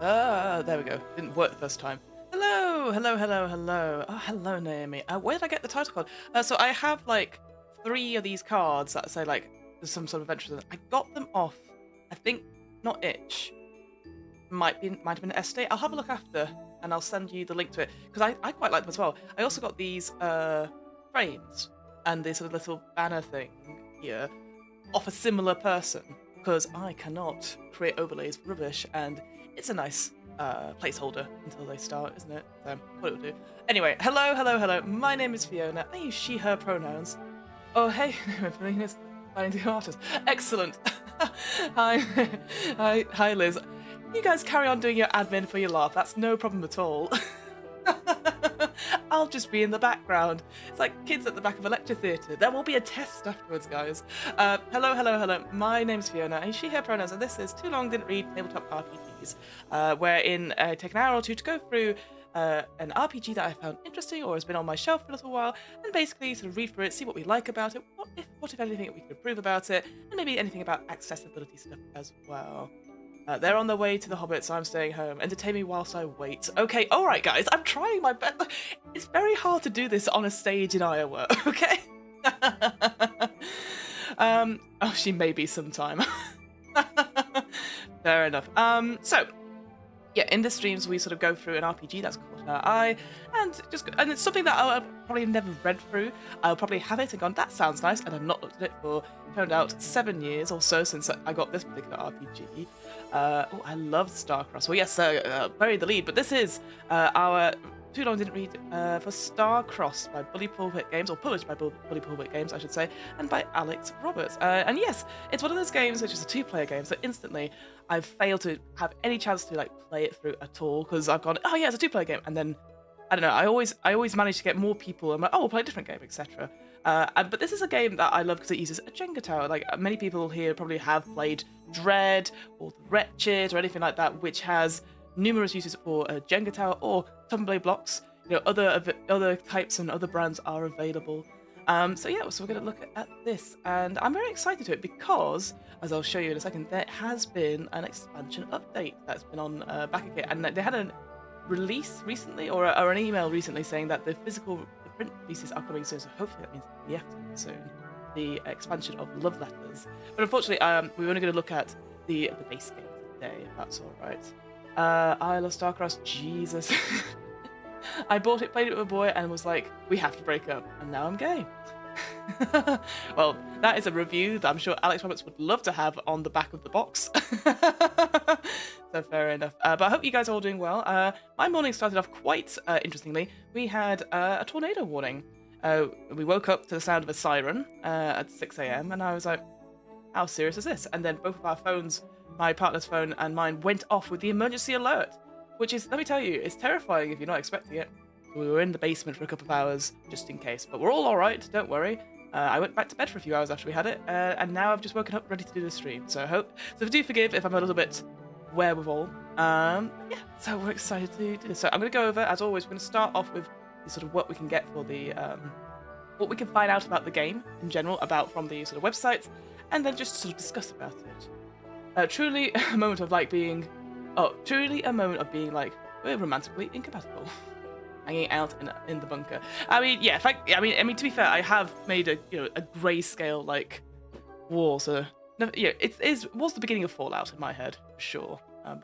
There we go. Didn't work the first time. Hello, hello, hello, hello. Oh, hello, Naomi. Where did I get the title card? So I have like 3 of these cards that say like there's some sort of adventure. I got them off. I think not itch. Might have been Estate. I'll have a look after, and I'll send you the link to it because I quite like them as well. I also got these frames and this sort of little banner thing here off a similar person because I cannot create overlays. Rubbish, and it's a nice placeholder until they start, isn't it? So what it will do. Anyway, hello, hello, hello. My name is Fiona. I use she/her pronouns. Oh hey, Felina's finding the artist. Excellent. Hi, hi, Liz. You guys carry on doing your admin for your laugh. That's no problem at all. I'll just be in the background. It's like kids at the back of a lecture theatre. There will be a test afterwards, guys. Hello, hello, hello. My name's Fiona, and she, her pronouns, and this is Too Long Didn't Read Tabletop RPGs, wherein I take an hour or two to go through an RPG that I found interesting or has been on my shelf for a little while, and basically sort of read through it, see what we like about it, what if anything we can improve about it, and maybe anything about accessibility stuff as well. They're on their way to the Hobbit, so I'm staying home. Entertain me whilst I wait. Okay, alright guys, I'm trying my best. It's very hard to do this on a stage in Iowa, okay? Oh, she may be sometime. Fair enough. So, yeah, in the streams we sort of go through an RPG that's caught our eye, and it's something that I'll probably never read through. I'll probably have it and gone, that sounds nice, and I've not looked at it for, turned out, 7 years or so since I got this particular RPG. Oh, I love Starcrossed. Well, yes, buried the lead, but this is our Too Long Didn't Read for Starcrossed by Bully Pulpit Games, or published by Bully Pulpit Games, I should say, and by Alex Roberts. And yes, it's one of those games which is a 2-player game, so instantly I've failed to have any chance to like play it through at all because I've gone, oh yeah, it's a 2-player game, and then I don't know. I always manage to get more people. I'm like, oh, we'll play a different game, etc. But this is a game that I love because it uses a Jenga tower. Like many people here probably have played Dread or The Wretched or anything like that, which has numerous uses for a Jenga tower or tumbler blocks. You know, other types and other brands are available. So yeah, so we're going to look at this, and I'm very excited to it because, as I'll show you in a second, there has been an expansion update that's been on Backakit, and they had a release recently, or an email recently saying that the print releases are coming soon. So hopefully that means the PDF coming soon. The expansion of Love Letters, but unfortunately, we're only going to look at the base game today, if that's all right. I love Starcrossed. Jesus. I bought it, played it with a boy, and was like, we have to break up, and now I'm gay. Well, that is a review that I'm sure Alex Roberts would love to have on the back of the box. So fair enough. But I hope you guys are all doing well. My morning started off quite interestingly. We had a tornado warning. We woke up to the sound of a siren at 6 a.m. and I was like, how serious is this? And then both of our phones, my partner's phone and mine, went off with the emergency alert, which is, let me tell you, it's terrifying if you're not expecting it. We were in the basement for a couple of hours just in case, but we're all right, don't worry. I went back to bed for a few hours after we had it, and now I've just woken up ready to do the stream. So do forgive if I'm a little bit wherewithal. Yeah, so we're excited to do this. So I'm going to go over, as always, we're going to start off with sort of what we can get for the, what we can find out about the game in general, from the sort of websites, and then just sort of discuss about it. Truly a moment of being like, we're romantically incompatible. Hanging out in the bunker. I mean, yeah. To be fair, I have made a grayscale wall, so it was the beginning of Fallout in my head, for sure.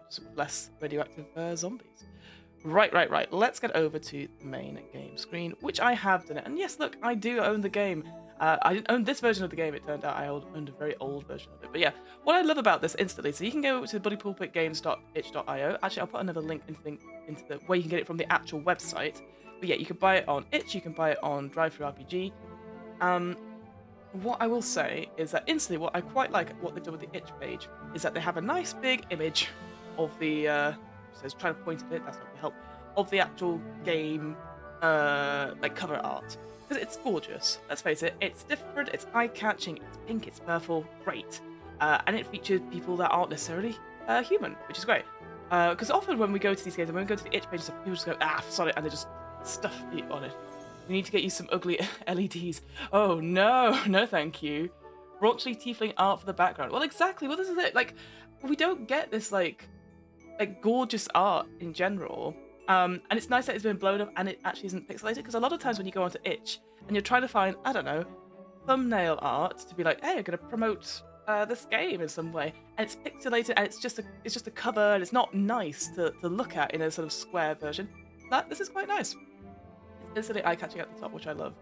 Some less radioactive zombies. Right. Let's get over to the main game screen, which I have done it. And yes, look, I do own the game. I didn't own this version of the game, it turned out. I owned a very old version of it. But yeah, what I love about this instantly, so you can go to buddypulpitgames.itch.io. Actually, I'll put another link into the where you can get it from the actual website. But yeah, you can buy it on itch, you can buy it on DriveThruRPG. What I will say is that instantly, what I quite like what they've done with the itch page is that they have a nice big image of the, so I was trying to point at it, that's not going to help, of the actual game, cover art. Because it's gorgeous, let's face it, it's different, it's eye-catching, it's pink, it's purple, great. And it features people that aren't necessarily human, which is great. Because often when we go to these games, and when we go to the itch page, people just go, sorry, and they just stuff it on it. We need to get you some ugly LEDs. Oh no, no thank you. Raunchy tiefling art for the background. Well, exactly, well this is it, we don't get this, like gorgeous art in general. And it's nice that it's been blown up and it actually isn't pixelated, because a lot of times when you go onto itch and you're trying to find, I don't know, thumbnail art to be like, hey, I'm gonna promote this game in some way, and it's pixelated and it's just a cover and it's not nice to look at in a sort of square version. This is quite nice. It's instantly eye-catching at the top, which I love.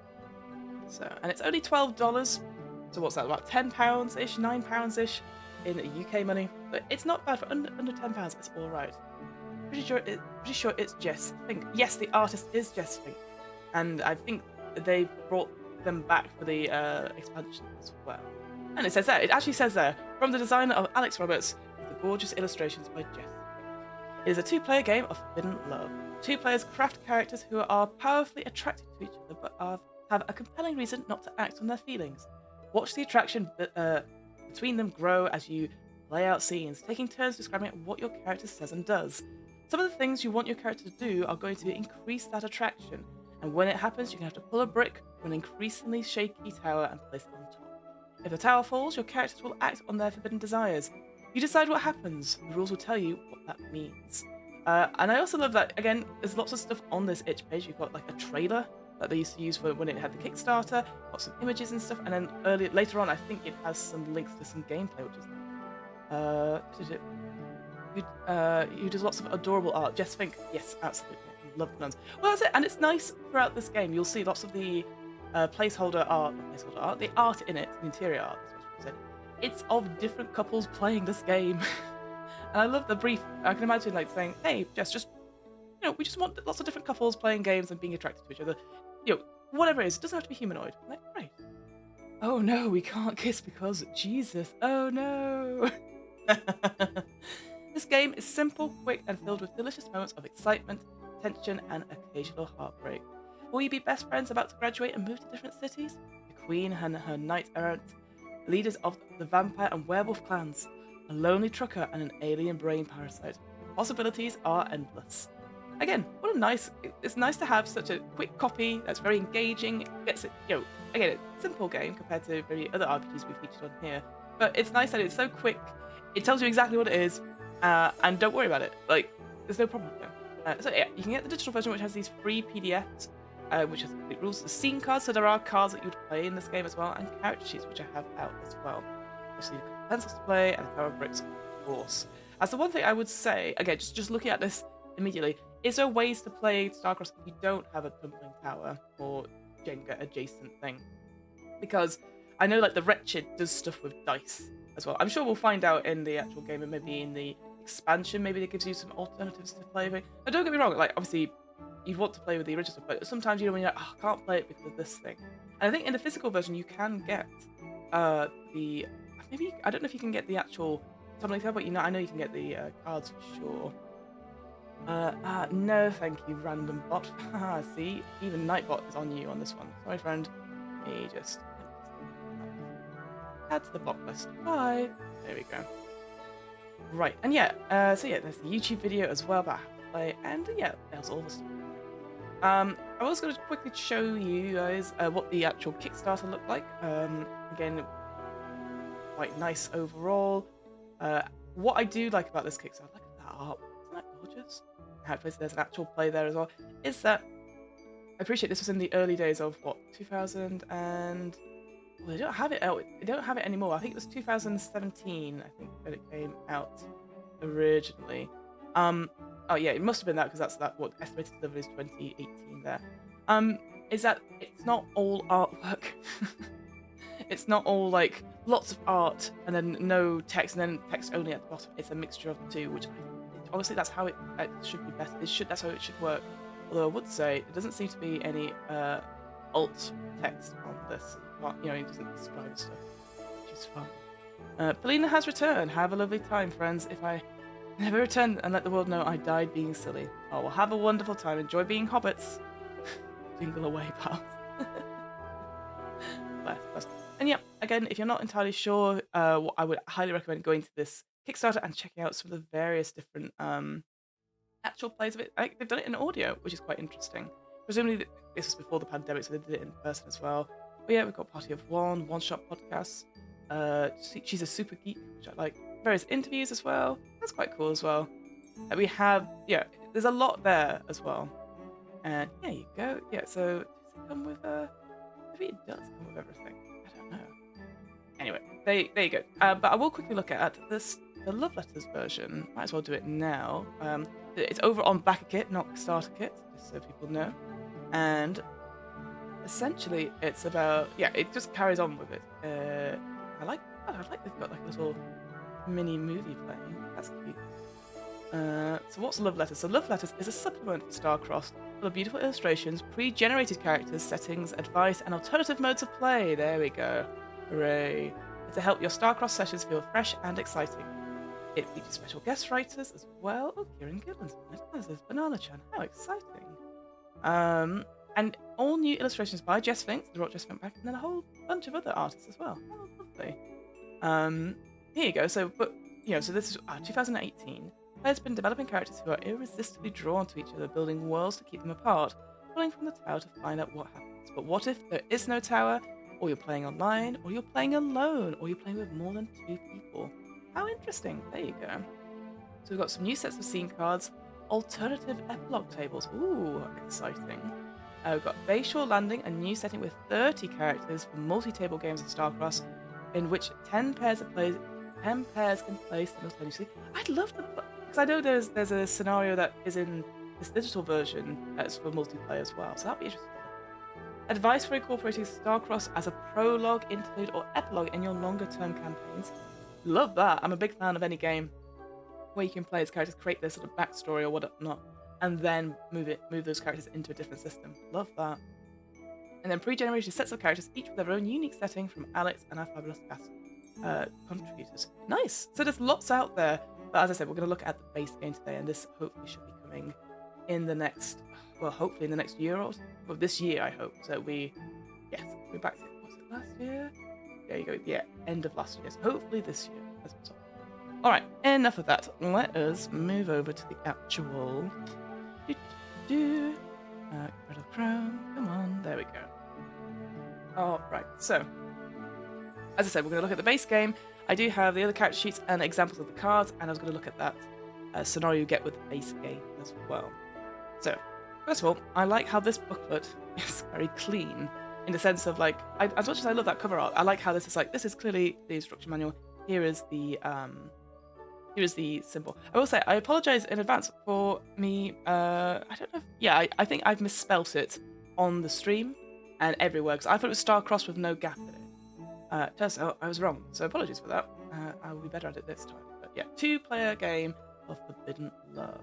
So, and it's only $12. So what's that? About £10-ish, £9-ish in UK money. But it's not bad for under £10. It's all right. Pretty sure it's Jess Fink. Yes, the artist is Jess Fink, and I think they brought them back for the expansion as well. And it says there, it actually says there, from the designer of Alex Roberts, with the gorgeous illustrations by Jess. It is a two-player game of forbidden love. Two players craft characters who are powerfully attracted to each other, but have a compelling reason not to act on their feelings. Watch the attraction between them grow as you play out scenes, taking turns describing what your character says and does. Some of the things you want your character to do are going to increase that attraction, and when it happens, you're going to have to pull a brick from an increasingly shaky tower and place it on top. If the tower falls, your characters will act on their forbidden desires. You decide what happens. The rules will tell you what that means. And I also love that, again, there's lots of stuff on this itch page. You've got like a trailer that they used to use for when it had the Kickstarter, got some images and stuff, and then later on, I think it has some links to some gameplay, which is nice. Who does lots of adorable art? Jess Fink. Yes, absolutely. I love the nuns. Well, that's it. And it's nice throughout this game. You'll see lots of the placeholder art, the art in it, the interior art, that's what I should say. It's of different couples playing this game. And I love the brief. I can imagine like saying, hey, Jess, we just want lots of different couples playing games and being attracted to each other. Whatever it is, it doesn't have to be humanoid. I'm like, great. Oh no, we can't kiss because Jesus. Oh no. This game is simple, quick, and filled with delicious moments of excitement, tension, and occasional heartbreak. Will you be best friends about to graduate and move to different cities? The Queen and her knight-errant, leaders of the vampire and werewolf clans, a lonely trucker, and an alien brain parasite. Possibilities are endless. Again, it's nice to have such a quick copy that's very engaging. It gets it, again, it's a simple game compared to maybe other RPGs we've featured on here. But it's nice that it's so quick. It tells you exactly what it is, and don't worry about it. Like, there's no problem with it. So yeah, you can get the digital version, which has these free PDFs, which has complete rules, the scene cards, so there are cards that you would play in this game as well, and character sheets, which I have out as well. Obviously, you've got pencils to play, and a tower of bricks, of course. That's the one thing I would say, again, just looking at this immediately, is there ways to play Starcrossed if you don't have a tumbling tower or Jenga adjacent thing? Because I know like the Wretched does stuff with dice as well. I'm sure we'll find out in the actual game and maybe in the expansion, maybe that gives you some alternatives to play with. But don't get me wrong, like obviously you'd want to play with the original, but sometimes when you're like, I can't play it because of this thing. And I think in the physical version you can get maybe I don't know if you can get the actual tumbling tower, but I know you can get the cards for sure. No, thank you, random bot. See, even Nightbot is on you on this one. Sorry, friend. Let me just add to the bot list. Bye. There we go. Right, and yeah, so yeah, there's the YouTube video as well about how to play, and yeah, there's all the stuff. I was going to quickly show you guys what the actual Kickstarter looked like. Again, quite nice overall. What I do like about this Kickstarter, look at that art. Isn't that gorgeous? Hopefully there's an actual play there as well. Is that I appreciate this was in the early days of what 2000 and well, they don't have it out. They don't have it anymore. I think it was 2017. I think that it came out originally. Oh yeah, it must have been that because that's what estimated delivery is 2018 there. Is that it's not all artwork. It's not all like lots of art and then no text and then text only at the bottom. It's a mixture of the two, which honestly that's how it should be best. That's how it should work. Although I would say it doesn't seem to be any alt text on this. It doesn't describe stuff, which is fun. Polina has returned. Have a lovely time, friends. If I never return and let the world know I died being silly. Oh, well, have a wonderful time. Enjoy being hobbits. Jingle away, pals. Bless. And yeah, again, if you're not entirely sure, I would highly recommend going to this Kickstarter and checking out some of the various different actual plays of it. They've done it in audio, which is quite interesting. Presumably, this was before the pandemic, so they did it in person as well. But yeah, we've got Party of One Shot Podcasts. She's a Super Geek, which I like. Various interviews as well. That's quite cool as well. We have, there's a lot there as well. And there you go. Yeah, so does it come with maybe it does come with everything. I don't know. Anyway, there you go. But I will quickly look at the Love Letters version. Might as well do it now. It's over on Backer Kit, not Starter Kit, just so people know. And essentially, it's about it just carries on with it. I like they've got like a little mini movie playing. That's cute. So what's Love Letters? So Love Letters is a supplement for Starcrossed, full of beautiful illustrations, pre-generated characters, settings, advice, and alternative modes of play. There we go. Hooray. To help your Starcrossed sessions feel fresh and exciting. It features special guest writers as well. Oh, Kieran Gillen's on it. There's Banana-chan. How exciting. And all new illustrations by Jess Fink, they brought Jess Fink back, and then a whole bunch of other artists as well. Oh, lovely. Here you go. So this is 2018. Players have been developing characters who are irresistibly drawn to each other, building worlds to keep them apart, pulling from the tower to find out what happens. But what if there is no tower, or you're playing online, or you're playing alone, or you're playing with more than 2 people? How interesting. There you go. So we've got some new sets of scene cards, alternative epilogue tables. Ooh, exciting. We've got Bayshore Landing, a new setting with 30 characters for multi-table games of Starcross, in which 10 pairs can play simultaneously. I'd love to, because I know there's a scenario that is in this digital version that's for multiplayer as well, so that'd be interesting. Advice for incorporating Starcross as a prologue, interlude, or epilogue in your longer-term campaigns. Love that. I'm a big fan of any game where you can play as characters, create their sort of backstory or whatnot, and then move those characters into a different system. Love that. And then pre-generated sets of characters, each with their own unique setting from Alex and our fabulous cast contributors. Nice. So there's lots out there. But as I said, we're going to look at the base game today, and this hopefully should be coming in the next, hopefully in the next year or this year, I hope. So we're back to, was it last year? There you go. Yeah, end of last year. So hopefully this year. That's what's up. All right, enough of that. Let us move over to the actual. Red of Crown. Come on, there we go. All right, so as I said, we're going to look at the base game. I do have the other character sheets and examples of the cards, and I was going to look at that scenario you get with the base game as well. So, first of all, I like how this booklet is very clean, in the sense of like, as much as I love that cover art, I like how this is like, this is clearly the instruction manual. Here is the symbol. I will say, I apologize in advance for me. I don't know. I think I've misspelt it on the stream and everywhere because I thought it was Starcrossed with no gap in it. Turns out I was wrong, so apologies for that. I will be better at it this time. But yeah, 2-player game of Forbidden Love.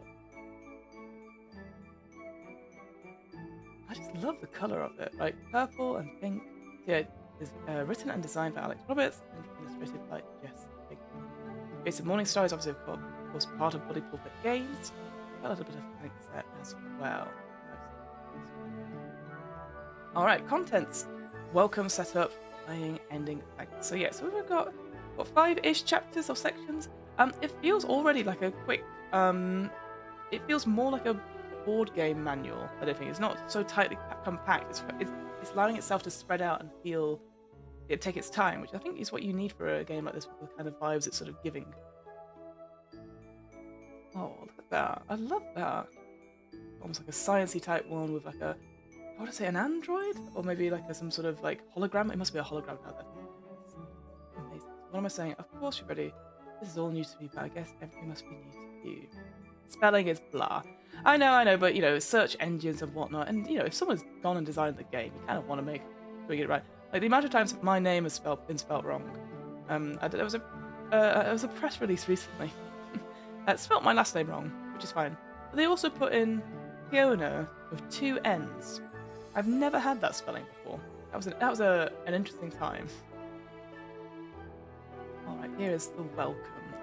I just love the colour of it, like purple and pink. Yeah, it's written and designed by Alex Roberts and illustrated by Jess Fink. Okay, so Morningstar is obviously, of course, part of Bloody Pulpit Games. Got a little bit of thanks there as well. Alright, contents. Welcome, setup, playing, ending, thanks. So yeah, so we've got 5-ish chapters or sections. It feels already like a quick, it feels more like a board game manual, I don't think. It's not so tightly compact. It's allowing itself to spread out and take its time, which I think is what you need for a game like this with the kind of vibes it's sort of giving. Oh, look at that. I love that. Almost like a sciencey type one with like a, I would say an android? Or maybe like some sort of like hologram. It must be a hologram now then. Amazing. What am I saying? Of course you're ready. This is all new to me, but I guess everything must be new to you. Spelling is blah. I know, but search engines and whatnot, and if someone's gone and designed the game, you kind of want to make sure you get it right. Like the amount of times my name has been spelled wrong. There was a press release recently that spelt my last name wrong, which is fine. But they also put in Fiona with 2 N's. I've never had that spelling before. That was an interesting time. All right, here is the welcome,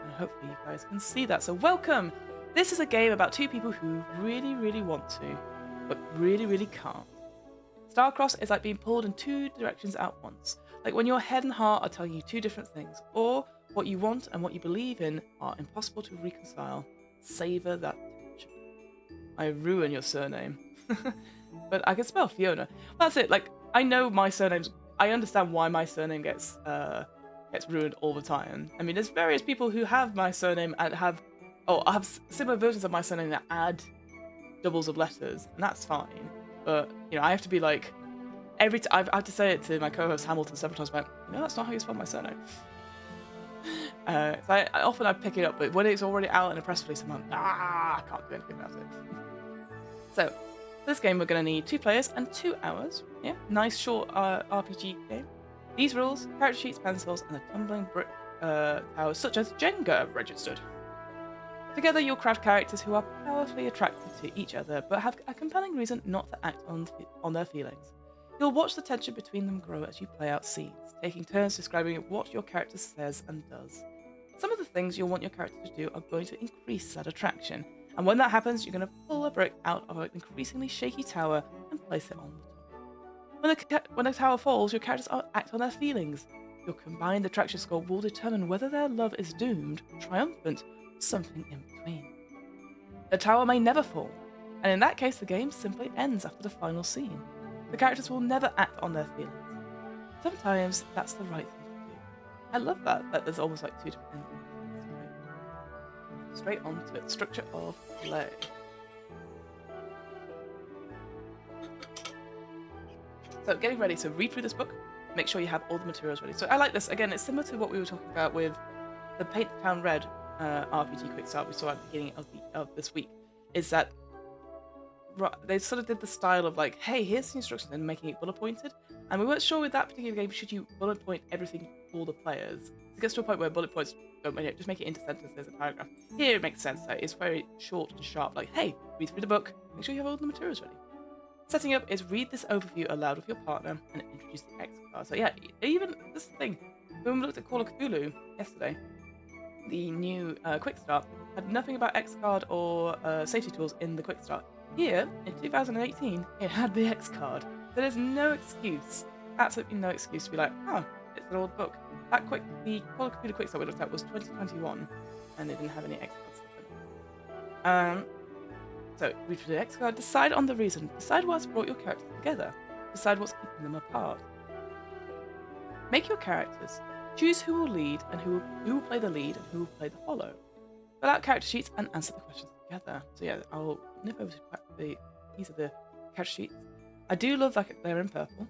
and hopefully you guys can see that. So welcome. This is a game about 2 people who really, really want to, but really, really can't. Starcrossed is like being pulled in 2 directions at once. Like when your head and heart are telling you 2 different things, or what you want and what you believe in are impossible to reconcile. Savor that tension. I ruin your surname. But I can spell Fiona. That's it. Like, I know my surname's... I understand why my surname gets ruined all the time. I mean, there's various people who have my surname and have Oh, I have similar versions of my surname that add doubles of letters, and that's fine. But, you know, I have to be like, I have to say it to my co-host Hamilton several times, like, that's not how you spell my surname. So I often pick it up, but when it's already out in a press release, I'm like, I can't do anything about it. So, for this game, we're going to need 2 players and 2 hours. Yeah, nice short RPG game. These rules, character sheets, pencils, and a tumbling brick towers such as Jenga registered. Together, you'll craft characters who are powerfully attracted to each other, but have a compelling reason not to act on their feelings. You'll watch the tension between them grow as you play out scenes, taking turns describing what your character says and does. Some of the things you'll want your character to do are going to increase that attraction, and when that happens, you're going to pull a brick out of an increasingly shaky tower and place it on the top. When the tower falls, your characters act on their feelings. Your combined attraction score will determine whether their love is doomed, triumphant, or something in between. The tower may never fall, and in that case, the game simply ends after the final scene. The characters will never act on their feelings. Sometimes that's the right thing to do. I love that there's almost like 2 different endings. Straight on to it. Structure of play. So getting ready to read through this book, make sure you have all the materials ready. So I like this. Again, it's similar to what we were talking about with the Paint the Town Red RPG quick start we saw at the beginning of this week. Is that they sort of did the style of like, hey, here's the instructions and making it bullet pointed. And we weren't sure with that particular game, should you bullet point everything for the players? It gets to a point where bullet points don't make it, just make it into sentences and paragraph. Here it makes sense. It's very short and sharp, like, hey, read through the book, make sure you have all the materials ready. Setting up is read this overview aloud with your partner and introduce the X card. So yeah, even this thing, when we looked at Call of Cthulhu yesterday, the new quick start had nothing about X card or safety tools in the quick start. Here, in 2018, it had the X card. So there's no excuse, absolutely no excuse to be like, it's an old book. The Call of Cthulhu quick start we looked at was 2021, and it didn't have any X cards. So, read through the X card, decide on the reason, decide what's brought your characters together, decide what's keeping them apart. Make your characters, choose who will lead and who will play the lead and who will play the follow. Fill out character sheets and answer the questions together. So yeah, I'll nip over to these are the character sheets. I do love that they're in purple.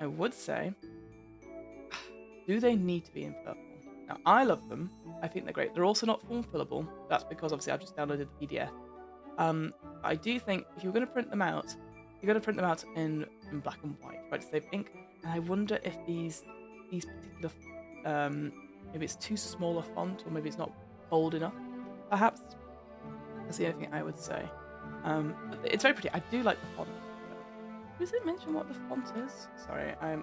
I would say, do they need to be in purple? Now, I love them. I think they're great. They're also not form fillable. That's because obviously I've just downloaded the PDF. I do think if you're going to print them out, you're going to print them out in black and white, right, to save ink. And I wonder if these particular, maybe it's too small a font, or maybe it's not bold enough, perhaps. That's the only thing I would say. But it's very pretty. I do like the font. Does it mention what the font is? Sorry, I'm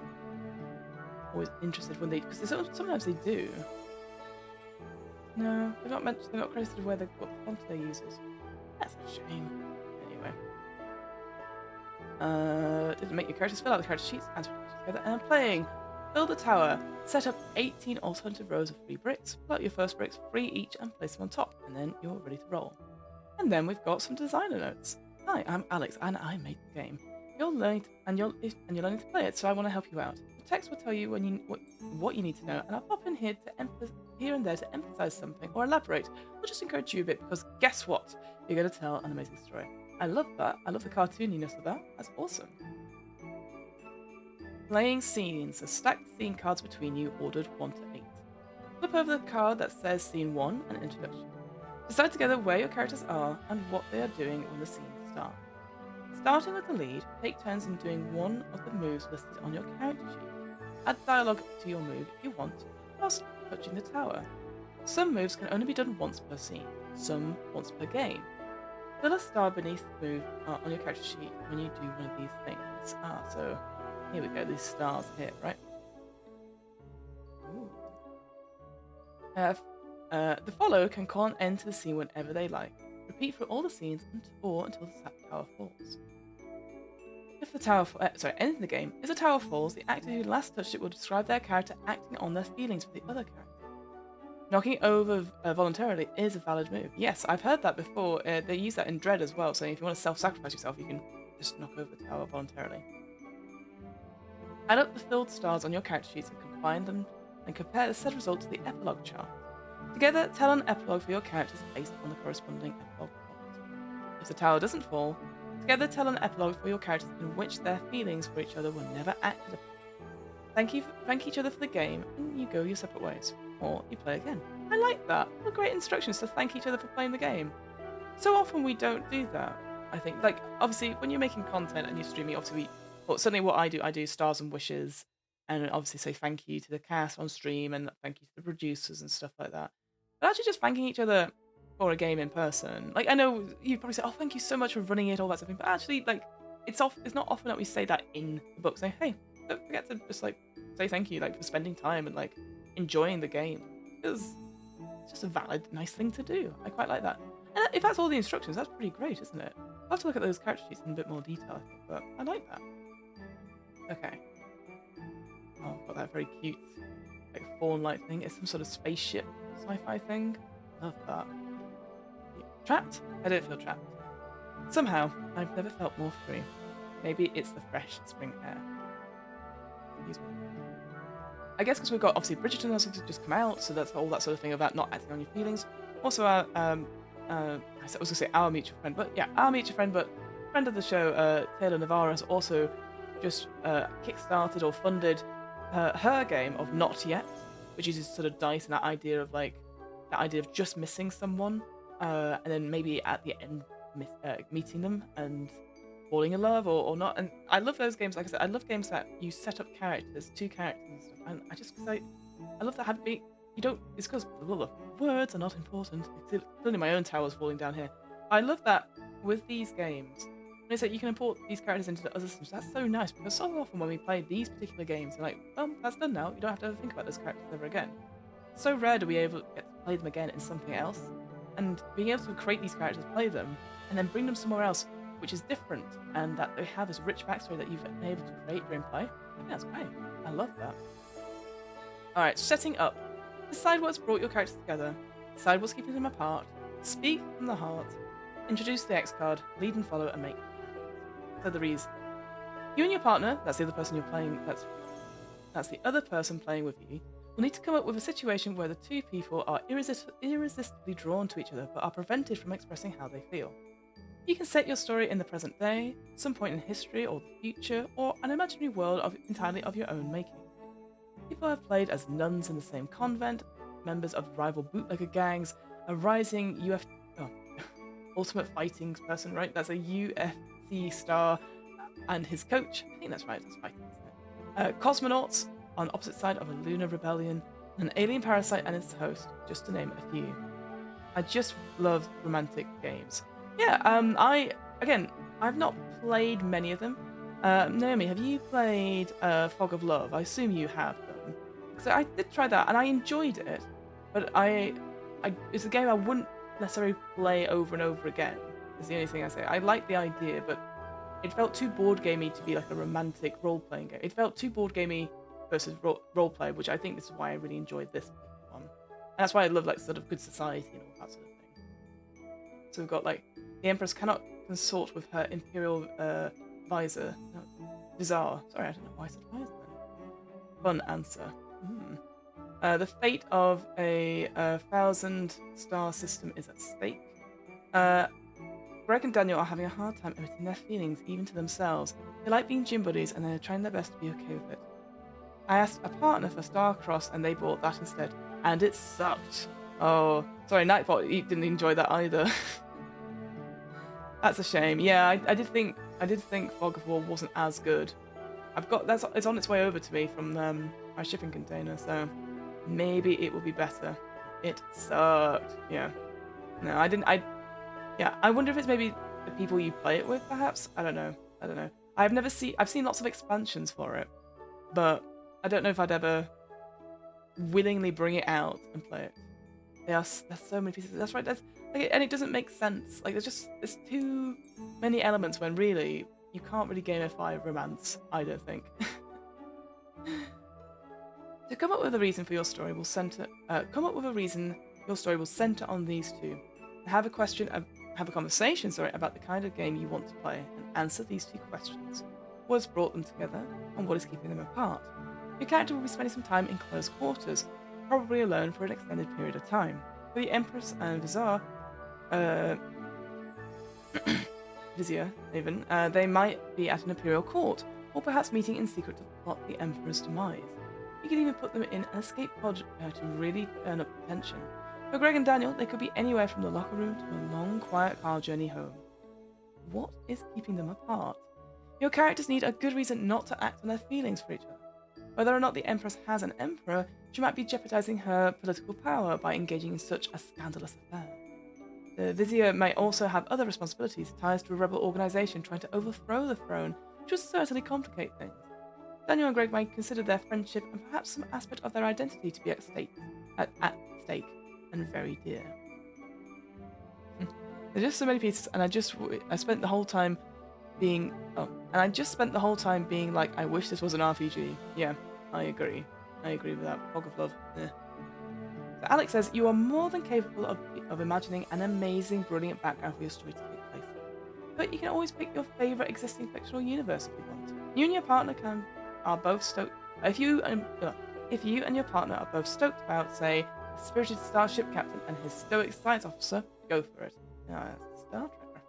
always interested when because sometimes they do. No, they're not mentioned. They're not credited where what the font they use is. That's a shame. Anyway. Didn't make your characters fill out the character sheets, answer questions together, and playing. Build a tower. Set up 18 alternative rows of 3 bricks. Pull out your first bricks, 3 each, and place them on top, and then you're ready to roll. And then we've got some designer notes. Hi, I'm Alex, and I made the game. You're learning to play it, so I want to help you out. The text will tell you what you need to know, and I'll pop in here and there to emphasize something or elaborate, or just encourage you a bit, because guess what? You're going to tell an amazing story. I love that. I love the cartooniness of that. That's awesome. Playing scenes. So stack scene cards between you, ordered 1 to 8. Flip over the card that says Scene 1 and Introduction. Decide together where your characters are and what they are doing when the scenes start. Starting with the lead, take turns in doing one of the moves listed on your character sheet. Add dialogue to your move if you want, whilst touching the tower. Some moves can only be done once per scene, some once per game. Fill a star beneath the move on your character sheet when you do one of these things. So here we go, these stars here, right? Ooh. The follow can call an end to the scene whenever they like. Repeat through all the scenes or until the tower falls. If the tower, ending the game, if the tower falls, the actor who last touched it will describe their character acting on their feelings for the other character. Knocking over voluntarily is a valid move. Yes, I've heard that before. They use that in Dread as well, so if you want to self-sacrifice yourself, you can just knock over the tower voluntarily. Add up the filled stars on your character sheets and combine them and compare the said result to the epilogue chart. Together, tell an epilogue for your characters based on the corresponding epilogue plot. If the tower doesn't fall, together tell an epilogue for your characters in which their feelings for each other were never acted upon. Thank each other for the game, and you go your separate ways. Or you play again. I like that. What great instructions to thank each other for playing the game. So often we don't do that, I think. Like, obviously, when you're making content and you're streaming, obviously, certainly what I do stars and wishes, and obviously say thank you to the cast on stream, and thank you to the producers and stuff like that. But actually just thanking each other for a game in person. Like, I know you'd probably say, oh, thank you so much for running it, all that sort of thing, but actually, like, it's not often that we say that in the book, saying, hey, don't forget to just, like, say thank you, like, for spending time and, like, enjoying the game. Because it's just a valid, nice thing to do. I quite like that. And if that's all the instructions, that's pretty great, isn't it? I'll have to look at those character sheets in a bit more detail, I think, but I like that. Okay. Oh, I've got that very cute, like, fawn-like thing. It's some sort of spaceship sci-fi thing. Love that. Trapped? I don't feel trapped. Somehow, I've never felt more free. Maybe it's the fresh spring air. Excuse me. I guess because we've got, obviously, Bridgerton has just come out, so that's all that sort of thing about not acting on your feelings. Also, I was going to say our mutual friend, but yeah, our mutual friend, but friend of the show, Taylor Navarro, has also just kickstarted or funded her game of Not Yet, which uses sort of dice and that idea of just missing someone, and then maybe at the end meeting them and falling in love or not. And I love those games. Like I said, I love games that you set up characters, two characters and stuff. And I love that having you don't. It's because words are not important. Clearly, my own tower's falling down here. I love that with these games. When it's like you can import these characters into the other systems. That's so nice because so often when we play these particular games, you're like, well, that's done now. You don't have to ever think about those characters ever again. So rare do we get to play them again in something else, and being able to create these characters, play them, and then bring them somewhere else, which is different, and that they have this rich backstory that you've been able to create during play. I think that's great. I love that. All right, setting up. Decide what's brought your characters together. Decide what's keeping them apart. Speak from the heart. Introduce the X card. Lead and follow, and make. So the reason. You and your partner, that's the other person you're playing. That's the other person playing with you. Will need to come up with a situation where the two people are irresistibly drawn to each other, but are prevented from expressing how they feel. You can set your story in the present day, some point in history or the future, or an imaginary world entirely of your own making. People have played as nuns in the same convent, members of rival bootlegger gangs, a rising ultimate fighting person, right? That's a UFC star, and his coach. I think that's right, that's fighting, isn't it? Cosmonauts on opposite side of a lunar rebellion, an alien parasite and its host, just to name a few. I just love romantic games. Yeah, I've not played many of them. Naomi, have you played Fog of Love? I assume you have done. So I did try that and I enjoyed it, but it's a game I wouldn't necessarily play over and over again. Is the only thing I say. I like the idea, but it felt too board gamey to be like a romantic role-playing game. It felt too board gamey versus role-play, which I think this is why I really enjoyed this one. And that's why I love like sort of Good Society and all that sort of thing. So we've got like the Empress cannot consort with her imperial visor. No, Vizier. Sorry, I don't know why I said visor then. Fun answer. The fate of a 1,000-star system is at stake. Greg and Daniel are having a hard time admitting their feelings, even to themselves. They like being gym buddies, and they're trying their best to be okay with it. I asked a partner for Starcrossed, and they bought that instead, and it sucked. Oh, sorry, Nightbot didn't enjoy that either. That's a shame. Yeah, I did think Fog of War wasn't as good. It's on its way over to me from my shipping container, so maybe it will be better. It sucked. Yeah. No, I didn't. I wonder if it's maybe the people you play it with, perhaps. I don't know. I've seen lots of expansions for it, but I don't know if I'd ever willingly bring it out and play it. There's so many pieces. That's right. And it doesn't make sense. Like there's too many elements when really you can't really gamify romance. I don't think. To come up with a reason for your story will center. Your story will center on these two. Have a conversation about the kind of game you want to play, and answer these two questions: what has brought them together, and what is keeping them apart? Your character will be spending some time in close quarters. probably alone for an extended period of time. For the Empress and Vizier, uh, Vizier even, they might be at an imperial court, or perhaps meeting in secret to plot the Emperor's demise. You could even put them in an escape pod to really turn up the tension. For Greg and Daniel, they could be anywhere from the locker room to a long, quiet car journey home. What is keeping them apart? Your characters need a good reason not to act on their feelings for each other. Whether or not the Empress has an emperor, she might be jeopardizing her political power by engaging in such a scandalous affair. The Vizier may also have other responsibilities, ties to a rebel organization trying to overthrow the throne, which would certainly complicate things. Daniel and Greg might consider their friendship and perhaps some aspect of their identity to be at stake and very dear. There's just so many pieces, and I spent the whole time being like, I wish this was an RPG. Yeah, I agree with that. Fog of love. So Alex says, you are more than capable of imagining an amazing, brilliant background for your story to take place in. But you can always pick your favourite existing fictional universe if you want. You and your partner are both stoked. If you and your partner are both stoked about, say, a spirited starship captain and his stoic science officer, go for it. Star Trek reference.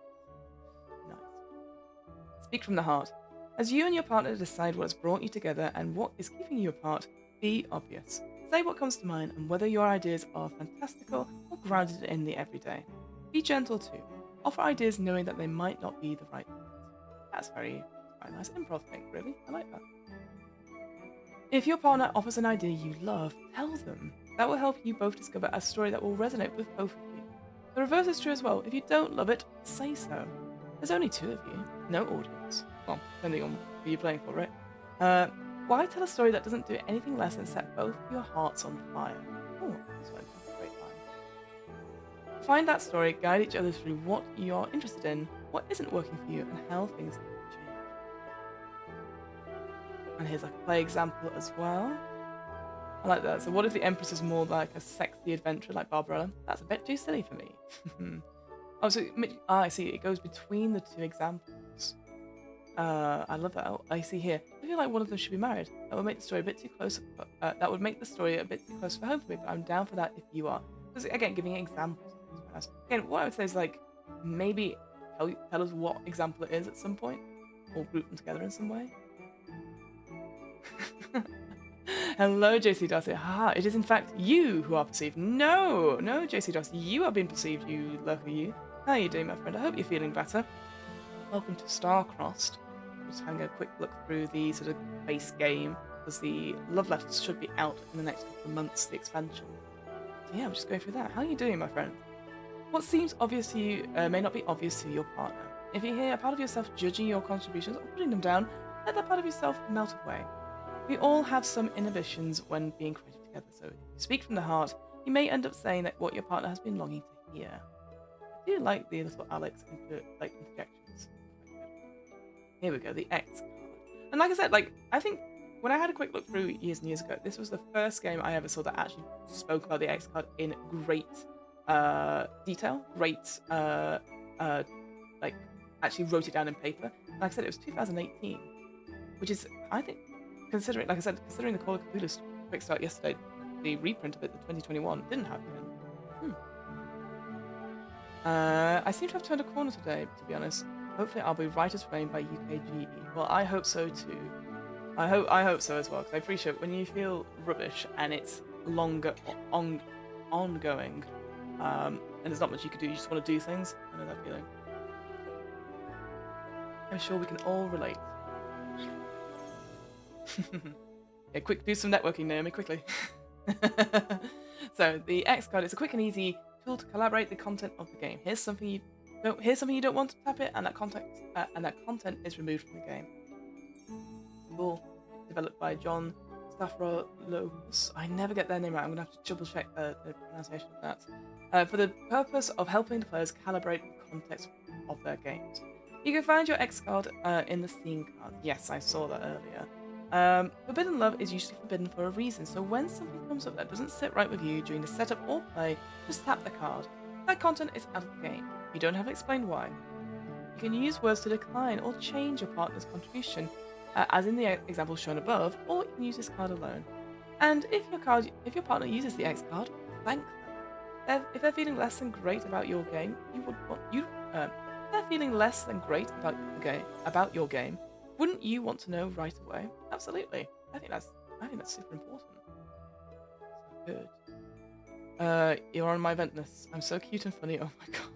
Nice. Speak from the heart. As you and your partner decide what has brought you together and what is keeping you apart, be obvious. Say what comes to mind and whether your ideas are fantastical or grounded in the everyday. Be gentle too. Offer ideas knowing that they might not be the right ones. That's very nice improv thing, really. I like that. If your partner offers an idea you love, tell them. That will help you both discover a story that will resonate with both of you. The reverse is true as well. If you don't love it, say so. There's only two of you, no audience. Well, depending on who you're playing for, right? Why tell a story that doesn't do anything less than set both of your hearts on fire? Oh, that's a great line. Find that story, guide each other through what you're interested in, what isn't working for you, and how things can change. And here's a play example as well. I like that. So what if the Empress is more like a sexy adventurer like Barbarella? That's a bit too silly for me. I see. It goes between the two examples. I love that. Oh, I see here. I feel like one of them should be married. That would make the story a bit too close. That would make the story a bit too close for home for me. But I'm down for that if you are. Because again, giving examples. Again, what I would say is like maybe tell us what example it is at some point, or group them together in some way. Hello, JC Darcy. Haha, it is in fact you who are perceived. No, JC Darcy, you are being perceived, you lurker you. How are you doing, my friend? I hope you're feeling better. Welcome to Starcrossed. Just having a quick look through the sort of base game, because the love letters should be out in the next couple of months, the expansion. So yeah, I'm just going through that. How are you doing, my friend? What seems obvious to you may not be obvious to your partner. If you hear a part of yourself judging your contributions or putting them down, let that part of yourself melt away. We all have some inhibitions when being creative together, so if you speak from the heart, you may end up saying that what your partner has been longing to hear. I do like the little Alex interjections. Here we go, the X card. And like I said, I think when I had a quick look through years and years ago, this was the first game I ever saw that actually spoke about the X card in great detail, actually wrote it down in paper. And like I said, it was 2018, which is, I think, considering the Call of Cthulhu quick start yesterday, the reprint of it, the 2021, didn't happen. I seem to have turned a corner today, to be honest. Hopefully I'll be right as rain by UKGE. Well, I hope so too. I hope so as well, because I appreciate when you feel rubbish and it's longer, ongoing, and there's not much you can do, you just want to do things. I know that feeling. I'm sure we can all relate. Yeah, quick, do some networking, Naomi, quickly. So the X card is a quick and easy tool to collaborate the content of the game. Here's something you don't want to tap it, and that content is removed from the game. Cool. Developed by John Staphylopoulos. I never get their name right. I'm gonna have to double check the pronunciation of that. For the purpose of helping the players calibrate the context of their games. You can find your X card in the scene card. Yes, I saw that earlier. Forbidden love is usually forbidden for a reason, so when something comes up that doesn't sit right with you during the setup or play, just tap the card. That content is out of the game. You don't have to explain why. You can use words to decline or change your partner's contribution, as in the example shown above, or you can use this card alone. And if your partner uses the X card, thank them. If they're feeling less than great about your game, if they're feeling less than great about your game, wouldn't you want to know right away? Absolutely. I think that's super important. So good. You're on my event list. I'm so cute and funny. Oh my god.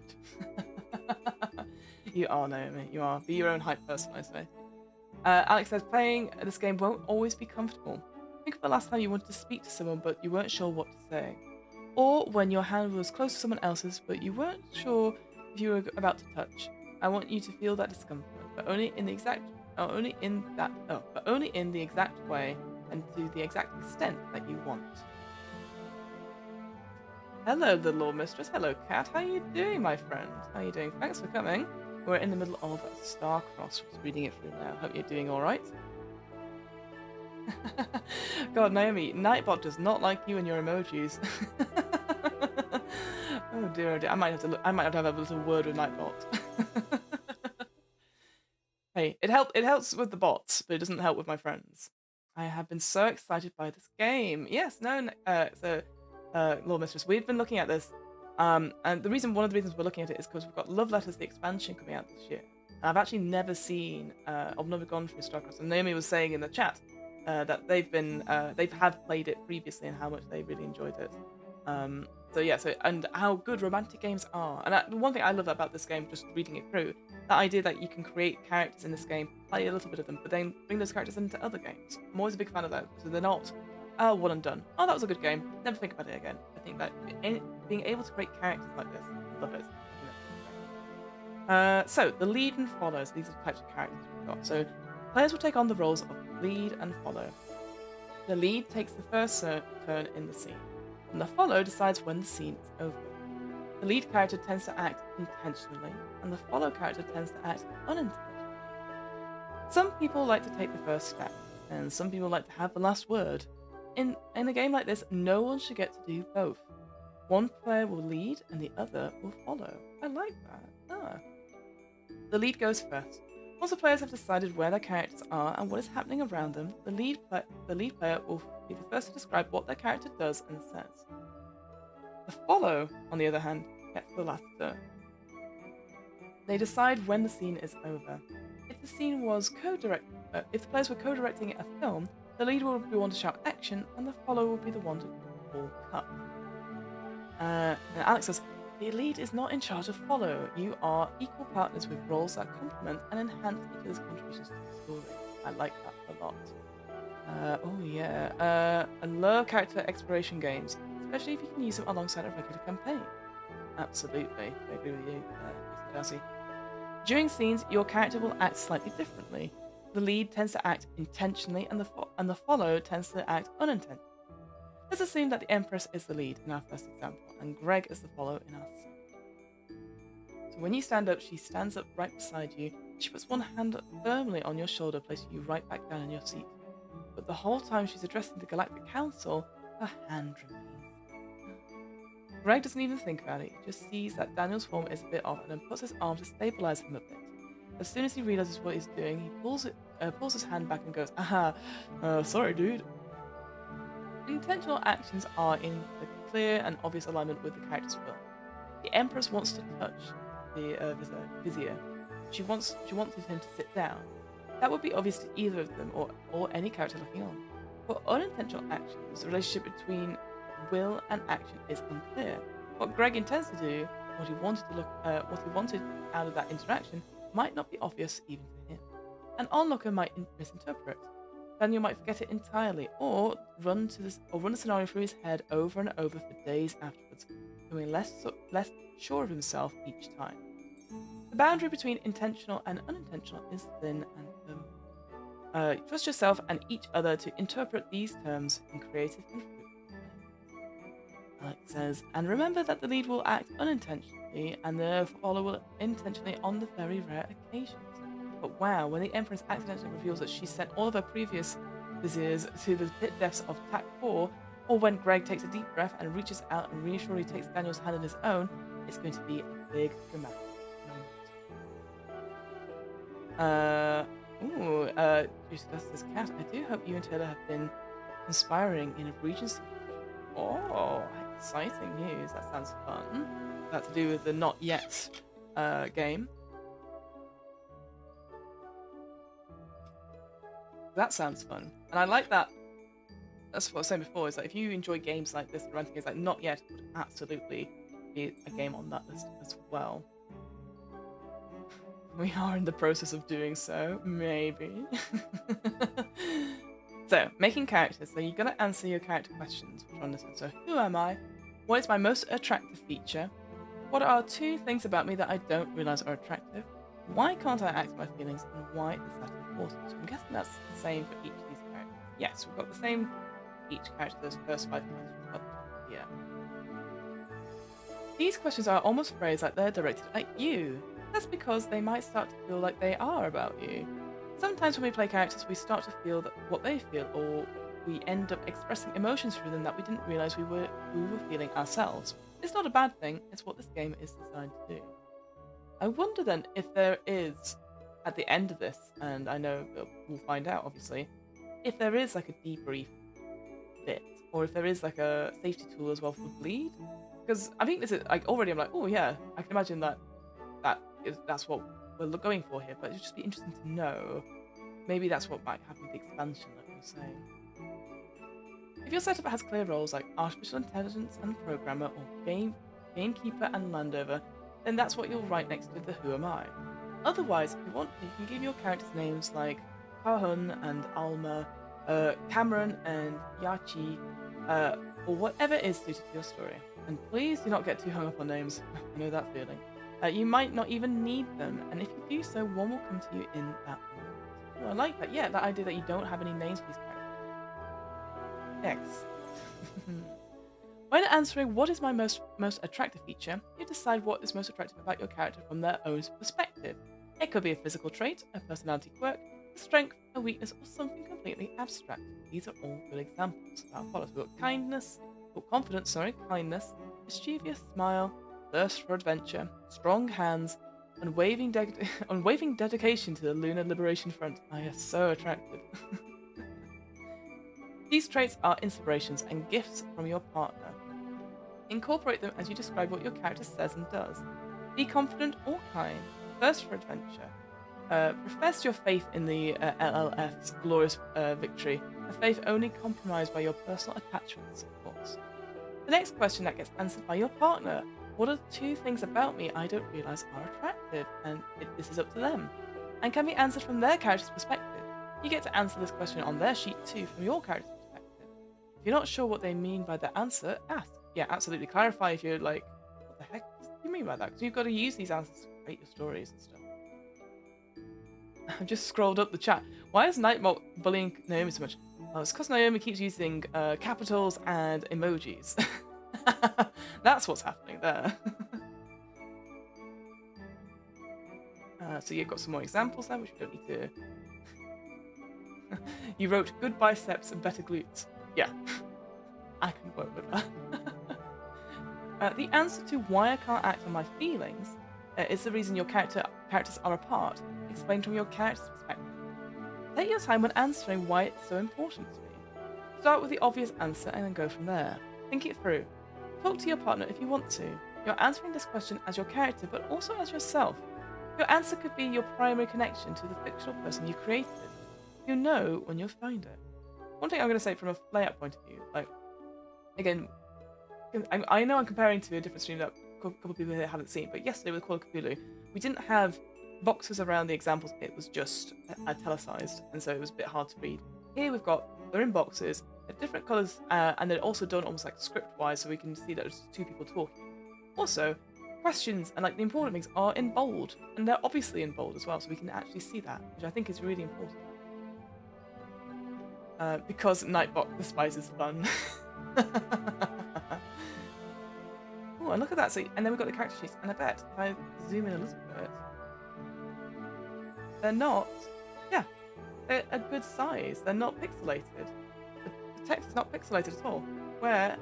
You are, Naomi. You are. Be your own hype person, I say. Alex says, playing this game won't always be comfortable. Think of the last time you wanted to speak to someone but you weren't sure what to say. Or when your hand was close to someone else's but you weren't sure if you were about to touch. I want you to feel that discomfort, but only in the exact way and to the exact extent that you want. Hello, the Law Mistress. Hello, Cat. How are you doing, my friend? How are you doing? Thanks for coming. We're in the middle of Starcrossed. Just reading it through now. Hope you're doing all right. God, Naomi, Nightbot does not like you and your emojis. Oh dear, oh dear. I might have to have a little word with Nightbot. Hey, it helps with the bots, but it doesn't help with my friends. I have been so excited by this game. Yes, no, Lord Mistress, we've been looking at this, and one of the reasons we're looking at it is because we've got Love Letters, the expansion, coming out this year. And I've actually never seen, I've never gone through Starcrossed, and Naomi was saying in the chat that they have played it previously and how much they really enjoyed it. And how good romantic games are. And one thing I love about this game, just reading it through, the idea that you can create characters in this game, play a little bit of them, but then bring those characters into other games. I'm always a big fan of that, so they're not one and done. Oh, that was a good game. Never think about it again. I think that being able to create characters like this, I love it. So the lead and follows. These are the types of characters we've got. So players will take on the roles of lead and follow. The lead takes the first turn in the scene, and the follow decides when the scene is over. The lead character tends to act intentionally, and the follow character tends to act unintentionally. Some people like to take the first step, and some people like to have the last word. In a game like this, no one should get to do both. One player will lead, and the other will follow. I like that. The lead goes first. Once the players have decided where their characters are and what is happening around them, the lead player will be the first to describe what their character does and says. The follow, on the other hand, gets the last turn. They decide when the scene is over. If the players were co-directing a film, the lead will be one to shout action, and the follow will be the one to call cut. And Alex says, the lead is not in charge of follow. You are equal partners with roles that complement and enhance each other's contributions to the story. I like that a lot. I love character exploration games, especially if you can use them alongside a regular campaign. Absolutely, I agree with you, Darcy. During scenes, your character will act slightly differently. The lead tends to act intentionally, and the follow tends to act unintentionally. Let's assume that the Empress is the lead in our first example, and Greg is the follow in our second. So when you stand up, she stands up right beside you. She puts one hand firmly on your shoulder, placing you right back down in your seat. But the whole time she's addressing the Galactic Council, her hand remains. Greg doesn't even think about it. He just sees that Daniel's form is a bit off and then puts his arm to stabilize him a bit. As soon as he realizes what he's doing, he pulls his hand back and goes, sorry, dude. Intentional actions are in the clear and obvious alignment with the character's will. The Empress wants to touch the Vizier. She wanted him to sit down. That would be obvious to either of them or any character looking on. For unintentional actions, the relationship between will and action is unclear. What Greg intends to do, what he wanted out of that interaction, might not be obvious even to him. An onlooker might misinterpret. Daniel might forget it entirely, or run the scenario through his head over and over for days afterwards, becoming less sure of himself each time. The boundary between intentional and unintentional is thin and firm. Trust yourself and each other to interpret these terms in creative and fruitful ways. Alex says, and remember that the lead will act unintentionally and the follower will intentionally on the very rare occasions. But wow, when the Empress accidentally reveals that she sent all of her previous viziers to the pit depths of TAC 4, or when Greg takes a deep breath and reaches out and reassuringly takes Daniel's hand in his own, it's going to be a big dramatic moment. Juicy Dust says, Cat, I do hope you and Taylor have been Inspiring in a Regency. Oh, exciting news. That sounds fun. That's to do with the Not Yet game. That sounds fun. And I like that. That's what I was saying before, is that if you enjoy games like this, running games like Not Yet would absolutely be a game on that list as well. We are in the process of doing so, maybe. So, making characters. So you're going to answer your character questions. Which one is it? So, who am I? What is my most attractive feature? What are 2 things about me that I don't realise are attractive? Why can't I act my feelings? And why is that important? So I'm guessing that's the same for each of these characters. Yes, we've got the same for each character, those first 5 questions up top here. These questions are almost phrased like they're directed at you. That's because they might start to feel like they are about you. Sometimes when we play characters, we start to feel what they feel, or we end up expressing emotions through them that we didn't realise we were feeling ourselves. It's not a bad thing, it's what this game is designed to do. I wonder then if there is, at the end of this, and I know that we'll find out obviously, if there is like a debrief bit, or if there is like a safety tool as well for bleed. Because I think this is, like, already I'm like, oh yeah, I can imagine that's what we're going for here, but it'd just be interesting to know. Maybe that's what might happen with the expansion, like I was saying. If your setup has clear roles like artificial intelligence and programmer, or gamekeeper and landover, then that's what you'll write next to the who am I. Otherwise, if you want, you can give your characters names like Kahun and Alma, Cameron and Yachi, or whatever is suited to your story. And please do not get too hung up on names. I know that feeling. You might not even need them, and if you do so, one will come to you in that moment. Oh, I like that. Yeah, that idea that you don't have any names for these characters. Next. When answering what is my most attractive feature, you decide what is most attractive about your character from their own perspective. It could be a physical trait, a personality quirk, a strength, a weakness, or something completely abstract. These are all good examples. That follows. We've got confidence, kindness, mischievous smile, thirst for adventure, strong hands, unwavering dedication to the Lunar Liberation Front. I am so attracted. These traits are inspirations and gifts from your partner. Incorporate them as you describe what your character says and does. Be confident or kind. Thirst for adventure. Profess your faith in the LLF's glorious victory, a faith only compromised by your personal attachments, of course. The next question that gets answered by your partner. What are 2 things about me I don't realise are attractive? And this is up to them. And can be answered from their character's perspective. You get to answer this question on their sheet too, from your character's perspective. If you're not sure what they mean by the answer, ask. Yeah, absolutely. Clarify if you're like, what the heck do you mean by that? Because you've got to use these answers to create your stories and stuff. I've just scrolled up the chat. Why is Nightbot bullying Naomi so much? Oh, it's because Naomi keeps using capitals and emojis. That's what's happening there. So you've got some more examples there, which we don't need to... You wrote good biceps and better glutes. Yeah, I can work with that. The answer to why I can't act on my feelings is the reason your characters are apart, explained from your character's perspective. Take your time when answering why it's so important to me. Start with the obvious answer and then go from there. Think it through. Talk to your partner if you want to. You're answering this question as your character, but also as yourself. Your answer could be your primary connection to the fictional person you created. You know when you'll find it. One thing I'm going to say from a layout point of view, like, again, I know I'm comparing to a different stream that a couple of people here haven't seen, but yesterday with Call of Cthulhu, we didn't have boxes around the examples, it was just italicized, and so it was a bit hard to read. Here we've got, they're in boxes, they're different colours, and they're also done almost like script-wise, so we can see that there's 2 people talking. Also, questions and like the important things are in bold, and they're obviously in bold as well, so we can actually see that, which I think is really important. Because Nightbot despises fun. Oh, and look at that. So, and then we've got the character sheets, and I bet if I zoom in a little bit, they're not, they're a good size. They're not pixelated. The text is not pixelated at all. Where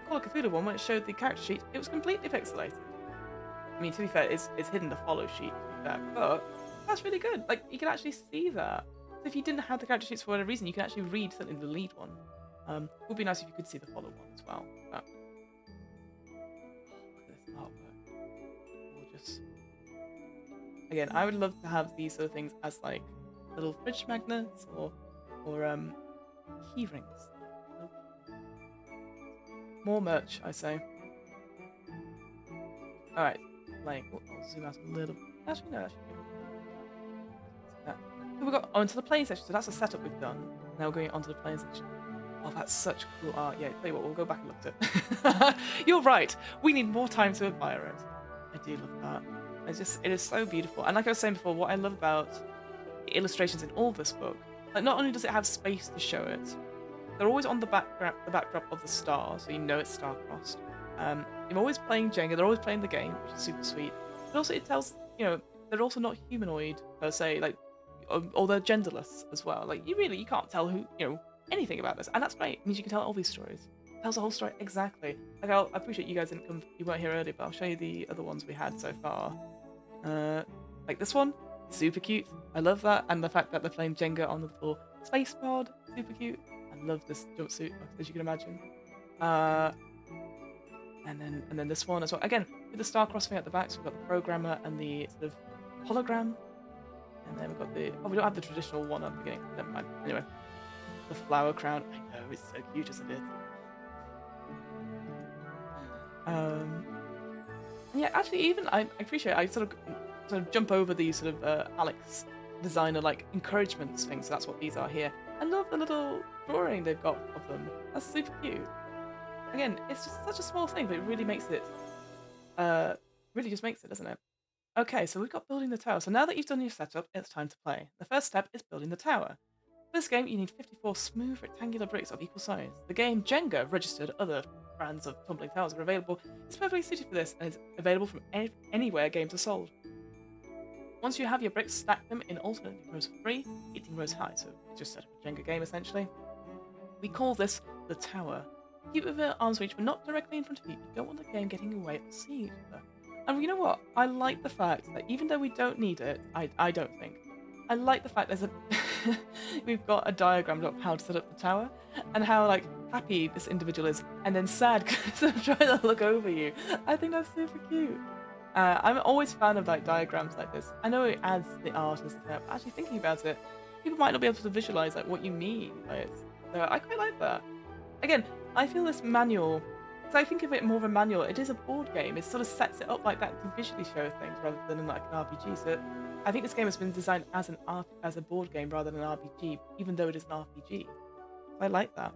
the Call of Cthulhu one, when it showed the character sheet, it was completely pixelated. I mean, to be fair, it's hidden the follow sheet, to be fair, but that's really good. Like, you can actually see that. So if you didn't have the character sheets for whatever reason, you can actually read certainly the lead one. It would be nice if you could see the follow one as well. But look at this artwork. Gorgeous. Again, I would love to have these sort of things as like little fridge magnets or key rings. More merch, I say. Alright, playing. Oh, I'll zoom out a little. Actually, no, that. So we've got onto the playing section. So that's the setup we've done. Now we're going onto the playing section. Oh, that's such cool art. Yeah, tell you what, we'll go back and look at it. You're right. We need more time to admire it. I do love that. It is so beautiful. And like I was saying before, what I love about the illustrations in all this book, like not only does it have space to show it, they're always on the backdrop of the star, so you know it's Starcrossed. You're always playing Jenga, they're always playing the game, which is super sweet. But also it tells, they're also not humanoid per se, like, or they're genderless as well. Like, you can't tell anything about this, and that's great. It means you can tell all these stories. It tells the whole story exactly. Like, I appreciate you guys you weren't here earlier, but I'll show you the other ones we had so far. Like this one, super cute. I love that, and the fact that they're playing Jenga on the little space pod, super cute. I love this jumpsuit, as you can imagine. And then this one as well. Again, with the Starcrossed thing at the back, so we've got the programmer and the sort of hologram. And then we've got we don't have the traditional one at the beginning. Never mind. Anyway, the flower crown. I know, it's so cute, isn't it? Yeah, actually, even I appreciate I sort of jump over these sort of Alex designer like encouragements things. So that's what these are here. I love the little drawing they've got of them. That's super cute. Again, it's just such a small thing, but it really makes it. Really just makes it, doesn't it? Okay, so we've got building the tower. So now that you've done your setup, it's time to play. The first step is building the tower. For this game, you need 54 smooth rectangular bricks of equal size. The game Jenga, registered other brands of tumbling towers are available. It's perfectly suited for this and is available from anywhere games are sold. Once you have your bricks, stack them in alternate rows of 3, 18 rows high, so just set up a Jenga game essentially. We call this the tower. Keep it within arm's reach, but not directly in front of you. You don't want the game getting in the way of seeing each other. And you know what? I like the fact that even though we don't need it, I don't think. I like the fact we've got a diagram of how to set up the tower and how like happy this individual is and then sad because I'm trying to look over you. I think that's super cute. I'm always a fan of like diagrams like this. I know it adds the art and stuff, but actually thinking about it, people might not be able to visualize like what you mean by it. So I quite like that. Again, I feel this manual, because I think of it more of a manual, it is a board game. It sort of sets it up like that to visually show things rather than like an RPG. So I think this game has been designed as a board game rather than an RPG, even though it is an RPG. So I like that.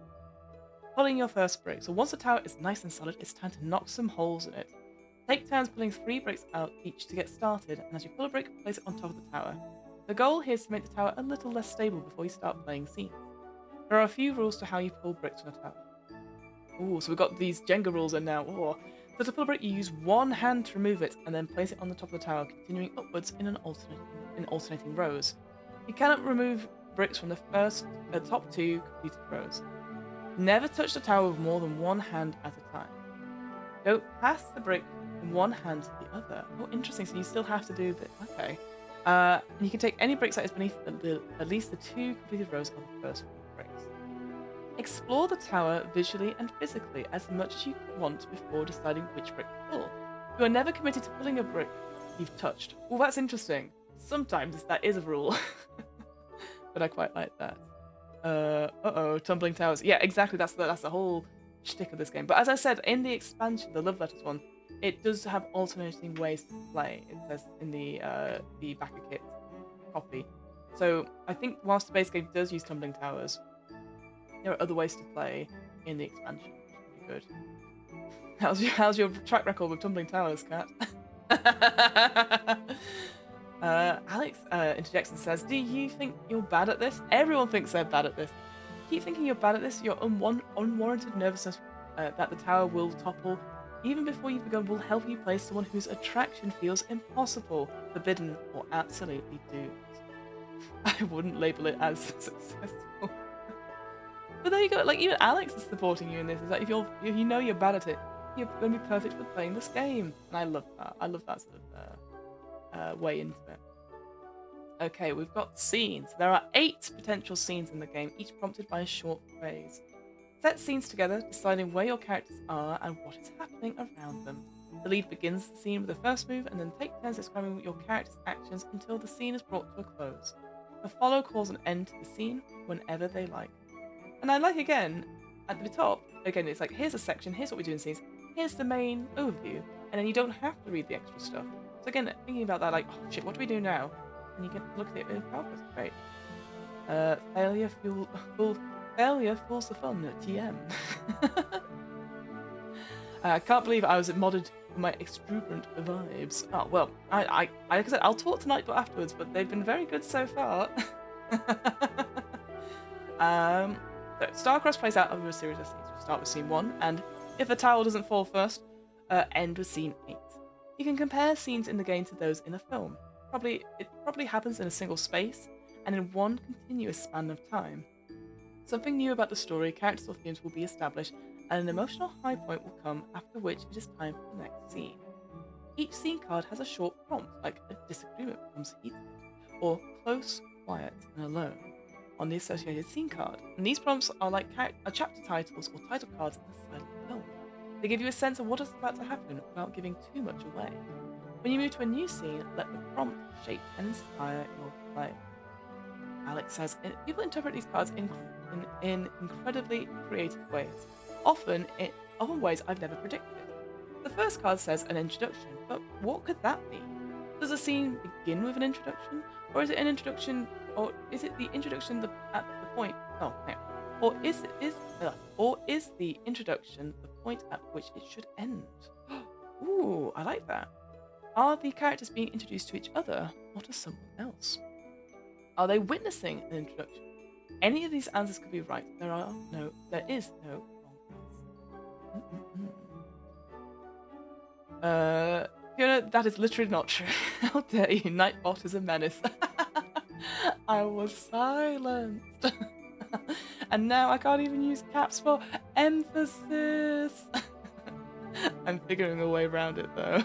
Pulling your first brick. So once the tower is nice and solid, it's time to knock some holes in it. Take turns pulling 3 bricks out each to get started, and as you pull a brick, place it on top of the tower. The goal here is to make the tower a little less stable before you start playing scenes. There are a few rules to how you pull bricks from a tower. Ooh, so we've got these Jenga rules in now. Oh. So to pull a brick, you use one hand to remove it, and then place it on the top of the tower, continuing upwards in alternating rows. You cannot remove bricks from the top 2 completed rows. Never touch the tower with more than one hand at a time. Don't pass the brick from one hand to the other. Oh, interesting. So you still have to do that. Okay. And you can take any bricks that is beneath at least the 2 completed rows of the first 4 bricks. Explore the tower visually and physically as much as you want before deciding which brick to pull. You are never committed to pulling a brick you've touched. Well, that's interesting. Sometimes that is a rule. But I quite like that. Tumbling towers. Yeah, exactly. That's the whole shtick of this game. But as I said, in the expansion, the Love Letters one, it does have alternating ways to play. It says in the backer kit copy. So I think whilst the base game does use tumbling towers, there are other ways to play in the expansion, which is pretty good. How's your track record with tumbling towers, Kat? Alex interjects and says, "Do you think you're bad at this? Everyone thinks they're bad at this. Keep thinking you're bad at this. Your unwarranted nervousness that the tower will topple even before you've begun will help you play someone whose attraction feels impossible, forbidden, or absolutely doomed." I wouldn't label it as successful. But there you go. Like even Alex is supporting you in this. Is that if you know you're bad at it, you're going to be perfect for playing this game. And I love that. I love that sort of way into it. Okay, we've got scenes. There are 8 potential scenes in the game, each prompted by a short phrase. Set scenes together, deciding where your characters are and what is happening around them. The lead begins the scene with the first move and then take turns describing your character's actions until the scene is brought to a close. The follow calls an end to the scene whenever they like. And I like, again, at the top, again, it's like, here's a section, here's what we do in scenes, here's the main overview, and then you don't have to read the extra stuff. So again, thinking about that, like, oh shit, what do we do now? And you can look at it in progress. Great. Failure fools the fun, TM. I can't believe I was modded for my exuberant vibes. Oh, well, like I said, I'll talk tonight but afterwards, but they've been very good so far. So Starcrossed plays out over a series of scenes. We'll start with scene 1, and if the towel doesn't fall first, end with scene 8. You can compare scenes in the game to those in a film. It probably happens in a single space, and in one continuous span of time. Something new about the story, characters or themes will be established, and an emotional high point will come, after which it is time for the next scene. Each scene card has a short prompt, like a disagreement becomes heated, or close, quiet, and alone, on the associated scene card. And these prompts are like chapter titles or title cards in a silent film. They give you a sense of what is about to happen without giving too much away. When you move to a new scene, let the prompt shape and inspire your play. Alex says, people interpret these cards in incredibly creative ways, often ways I've never predicted. The first card says an introduction, but what could that mean? Does a scene begin with an introduction, or is it an introduction, or is it the introduction at the point? Oh, hang on. Or is the introduction the point at which it should end? Ooh, I like that. Are the characters being introduced to each other, or to someone else? Are they witnessing an introduction? Any of these answers could be right. There is no wrong answer. Fiona, that is literally not true. How dare you? Nightbot is a menace. I was silenced. And now I can't even use caps for emphasis. I'm figuring a way around it though.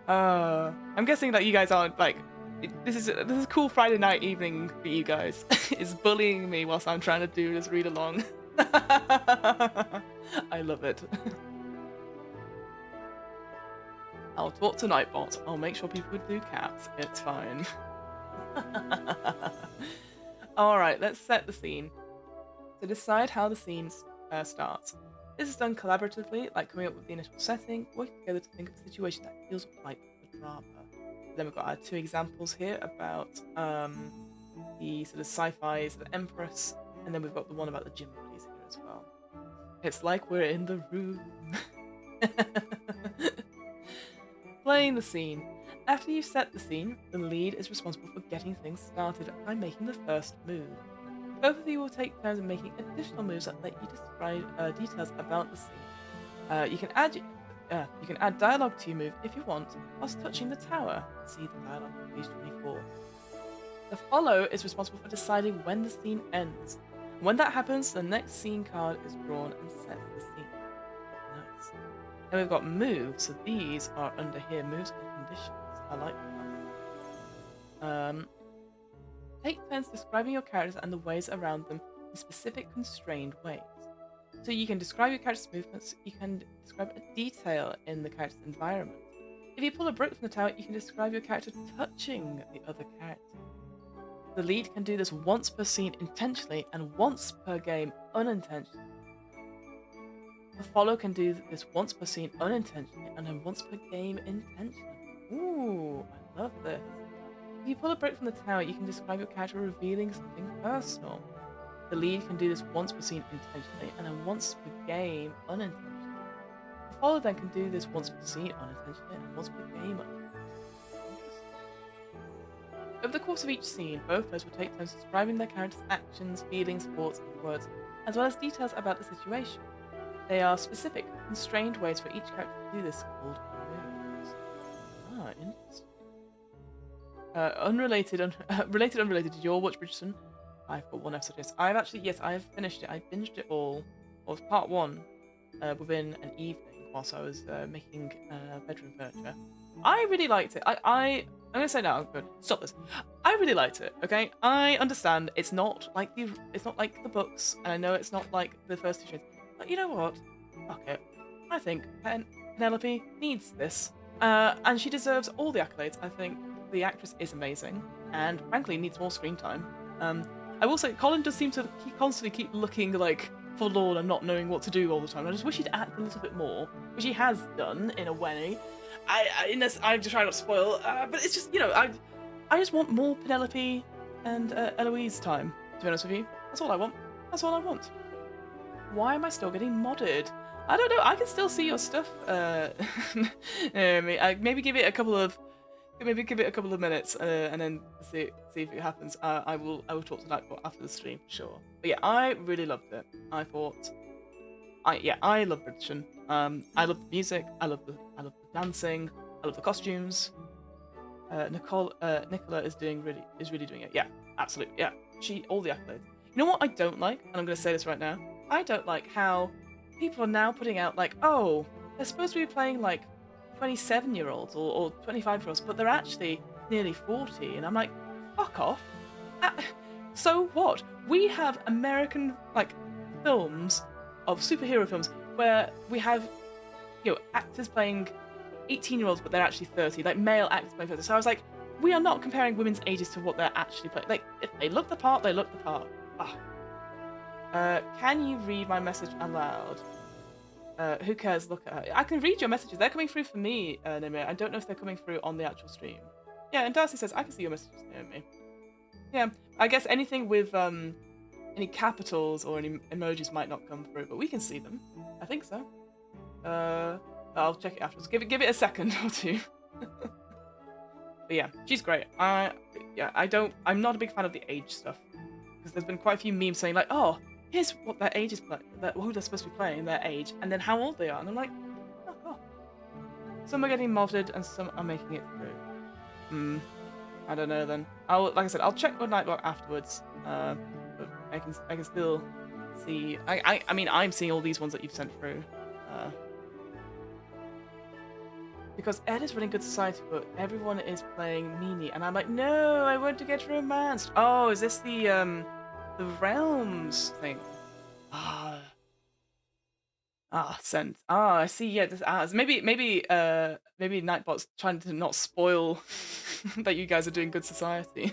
I'm guessing that you guys aren't like, this is a cool Friday night evening for you guys. It's bullying me whilst I'm trying to do this read along. I love it. I'll talk to Nightbot. I'll make sure people do caps. It's fine. Alright, let's set the scene. To decide how the scene starts. This is done collaboratively, like coming up with the initial setting, working together to think of a situation that feels like a drama. Then we've got our 2 examples here about the sort of sci-fi sort of empress, and then we've got the one about the gym buddies here as well. It's like we're in the room. Playing the scene. After you've set the scene, the lead is responsible for getting things started by making the first move. Both of you will take turns in making additional moves that let you describe details about the scene. You can add dialogue to your move if you want, whilst touching the tower. See the dialogue on page 24. The follow is responsible for deciding when the scene ends. When that happens, the next scene card is drawn and sets the scene. Nice. Then we've got moves, so these are under here, moves and conditions. I like that. Take turns describing your characters and the ways around them in specific constrained ways. So you can describe your character's movements, you can describe a detail in the character's environment. If you pull a brick from the tower, you can describe your character touching the other character. The lead can do this once per scene intentionally and once per game unintentionally. The follow can do this once per scene unintentionally and then once per game intentionally. Ooh, I love this. If you pull a brick from the tower, you can describe your character revealing something personal. The lead can do this once per scene intentionally and then once per game unintentionally. The follow then can do this once per scene unintentionally and once per game unintentionally. Over the course of each scene, both players will take turns describing their character's actions, feelings, thoughts, and words, as well as details about the situation. They are specific, constrained ways for each character to do this, called moves. Ah, interesting. Unrelated to your watch, Bridgerton. I've got one episode. Yes, I've finished it. I binged it all. Well, it was part 1 within an evening whilst I was making bedroom furniture. I really liked it. I'm gonna say now. Good. Stop this. I really liked it. Okay, I understand it's not like the books, and I know it's not like the first two shades. But you know what? Fuck it. I think Penelope needs this, and she deserves all the accolades. I think the actress is amazing, and frankly needs more screen time. I will say Colin does seem to constantly keep looking like forlorn and not knowing what to do all the time. I just wish he'd act a little bit more, which he has done in a way. I'm just trying not to spoil, but it's just, I just want more Penelope and Eloise time, to be honest with you. That's all I want. That's all I want. Why am I still getting modded? I don't know. I can still see your stuff. Maybe give it a couple of minutes and then see if it happens. I will talk to Nightbot after the stream, sure. But yeah, I really loved it. I love Bridgerton. I love the music. I love the dancing. I love the costumes. Nicola is really doing it. Yeah, absolutely. Yeah, all the accolades. You know what I don't like, and I'm going to say this right now. I don't like how people are now putting out like, oh, they're supposed to be playing like 27-year-olds or 25-year-olds, but they're actually nearly 40, and I'm like, fuck off. So what? We have American films of superhero films where we have actors playing 18-year-olds, but they're actually 30, like male actors playing 30. So I was like, we are not comparing women's ages to what they're actually playing. Like, if they look the part, they look the part. Can you read my message aloud? Who cares? Look at her. I can read your messages. They're coming through for me, Naomi. I don't know if they're coming through on the actual stream. Yeah, and Darcy says, I can see your messages, Naomi. Yeah, I guess anything with any capitals or any emojis might not come through, but we can see them. I think so. I'll check it afterwards. Give it a second or two. But yeah, she's great. I'm not a big fan of the age stuff, because there's been quite a few memes saying like, oh, here's what their age is, who they're supposed to be playing, their age, and then how old they are. And I'm like, oh. Some are getting modded and some are making it through. I don't know then. Like I said, I'll check with Nightblock afterwards. But I can still see. I mean, I'm seeing all these ones that you've sent through. Because Ed is running Good Society, but everyone is playing Meanie, and I'm like, no, I want to get romanced. Oh, is this the realms thing? Sent. I see. Yeah, this maybe Nightbot's trying to not spoil that you guys are doing Good Society.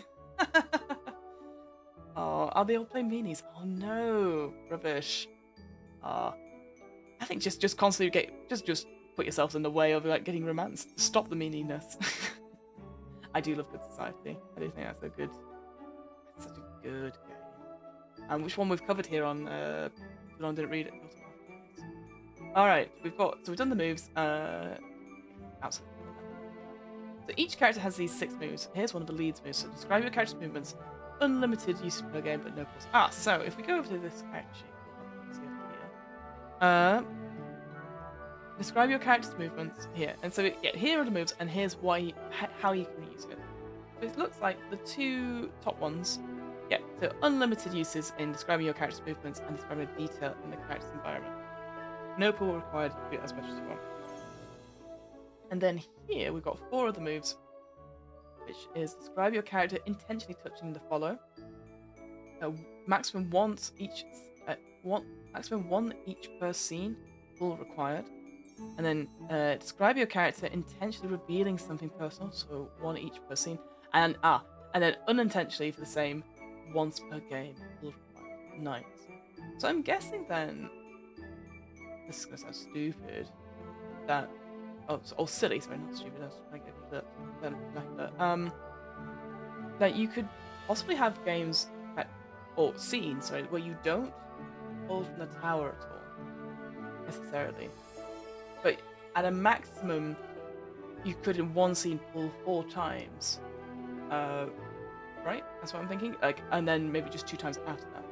Oh, are they all playing Meanies? Oh no, rubbish. I think just constantly just put yourselves in the way of getting romanced. Stop the meaniness. I do love Good Society. I do think that's such a good game. Which one we've covered here on John didn't read it. Alright, we've done the moves. Absolutely. So each character has these 6 moves. Here's one of the leads moves. So describe your character's movements. Unlimited use per game, but no cost. So if we go over to this character sheet, here. Describe your character's movements here. And so here are the moves, and here's how you can use it. So it looks like the 2 top ones. Yeah, so unlimited uses in describing your character's movements and describing the detail in the character's environment. No pool required to do it as much as you want. And then here we've got 4 other moves, which is describe your character intentionally touching the follow. Maximum one each per scene, all required. And then describe your character intentionally revealing something personal, so 1 each per scene. And then unintentionally for the same, once per game, all required. Nice. So I'm guessing then, this is gonna sound stupid, that silly, sorry, not stupid, that you could possibly have games or scenes, where you don't pull from the tower at all, necessarily. But at a maximum, you could in one scene pull 4 times. Right? That's what I'm thinking. And then maybe just 2 times after that.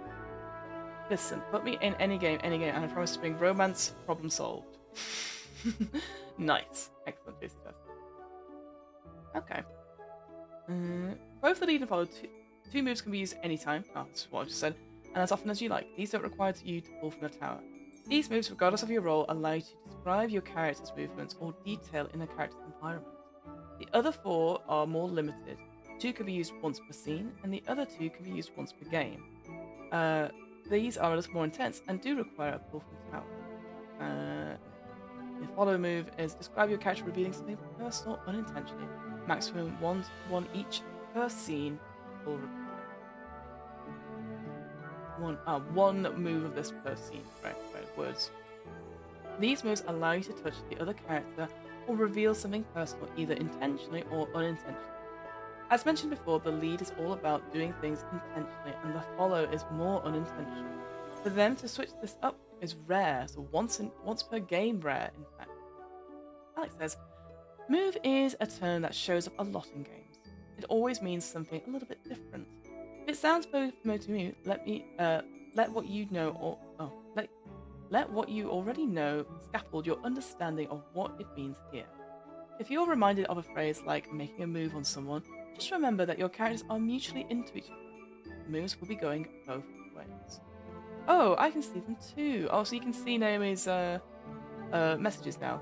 Listen, put me in any game, and I promise to bring romance, problem solved. Nice. Excellent, JC Test. Okay. Both the lead and follow 2 moves can be used anytime. Oh, that's what I just said. And as often as you like. These don't require you to pull from the tower. These moves, regardless of your role, allow you to describe your character's movements or detail in a character's environment. The other 4 are more limited. 2 can be used once per scene, and the other 2 can be used once per game. These are a little more intense and do require a pull from the tower. The follow move is describe your character revealing something personal unintentionally. Maximum one each per scene. Full one move of this per scene. Right, words. These moves allow you to touch the other character or reveal something personal, either intentionally or unintentionally. As mentioned before, the lead is all about doing things intentionally, and the follow is more unintentional. For them to switch this up is rare, so once per game rare, in fact. Alex says, move is a term that shows up a lot in games. It always means something a little bit different. If it sounds familiar to you, let what you already know scaffold your understanding of what it means here. If you're reminded of a phrase like making a move on someone, just remember that your characters are mutually into each other. The moves will be going both ways. Oh, I can see them too. Oh, so you can see Naomi's messages now.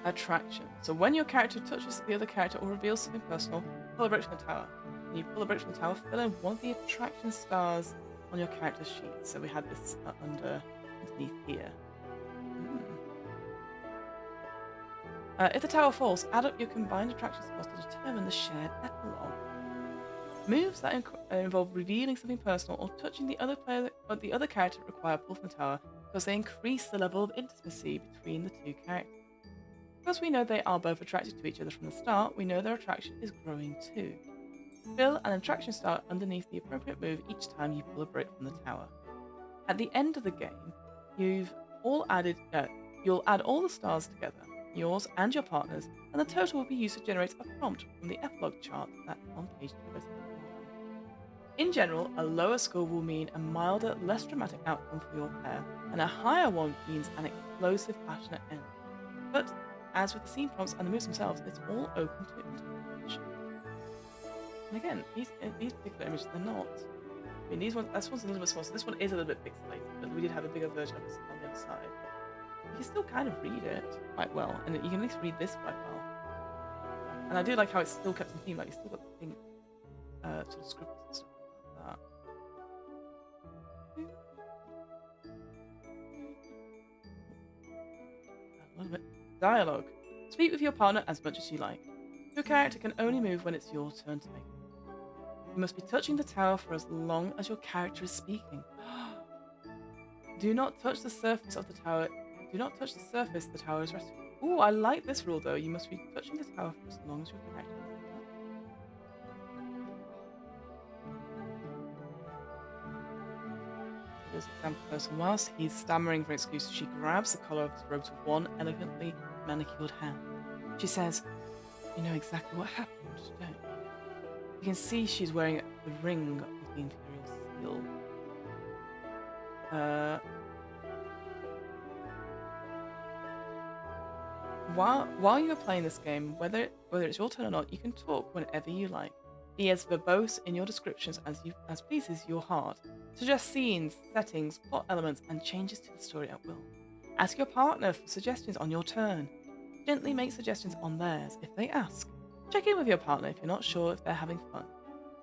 Attraction. So when your character touches the other character or reveals something personal, pull a break from the tower. When you pull a break from the tower, fill in one of the attraction stars on your character sheet. So we had this underneath here. If the tower falls, add up your combined attraction scores to determine the shared epilogue. Moves that involve revealing something personal or touching the other player or the other character require a pull from the tower because they increase the level of intimacy between the two characters. Because we know they are both attracted to each other from the start, we know their attraction is growing too. Fill an attraction star underneath the appropriate move each time you pull a brick from the tower. At the end of the game, you'll add all the stars together, yours and your partner's, and the total will be used to generate a prompt from the epilogue chart that's on page 2. In general, a lower score will mean a milder, less dramatic outcome for your pair, and a higher one means an explosive, passionate end. But, as with the scene prompts and the moves themselves, it's all open to interpretation. And again, these particular images, they're not. I mean, this one's a little bit small, so this one is a little bit pixelated, but we did have a bigger version of this on the other side. You can still kind of read it quite well, and you can at least read this quite well. And I do like how it's still kept in theme, like you still got the thing, sort of scribbles and stuff like that. A little bit. Dialogue. Speak with your partner as much as you like. Your character can only move when it's your turn to make a move. You must be touching the tower for as long as your character is speaking. Do not touch the surface of the tower. Do not touch the surface the tower is resting on. Ooh, I like this rule though. You must be touching the tower for as long as your character is speaking. This example person, whilst he's stammering for excuses, she grabs the collar of his robes with one elegantly manicured hand. She says, "You know exactly what happened, don't you?" You can see she's wearing the ring of the Imperial Seal. While you're playing this game, whether it's your turn or not, you can talk whenever you like. Be as verbose in your descriptions as pleases your heart. Suggest scenes, settings, plot elements, and changes to the story at will. Ask your partner for suggestions on your turn. Gently make suggestions on theirs if they ask. Check in with your partner if you're not sure if they're having fun.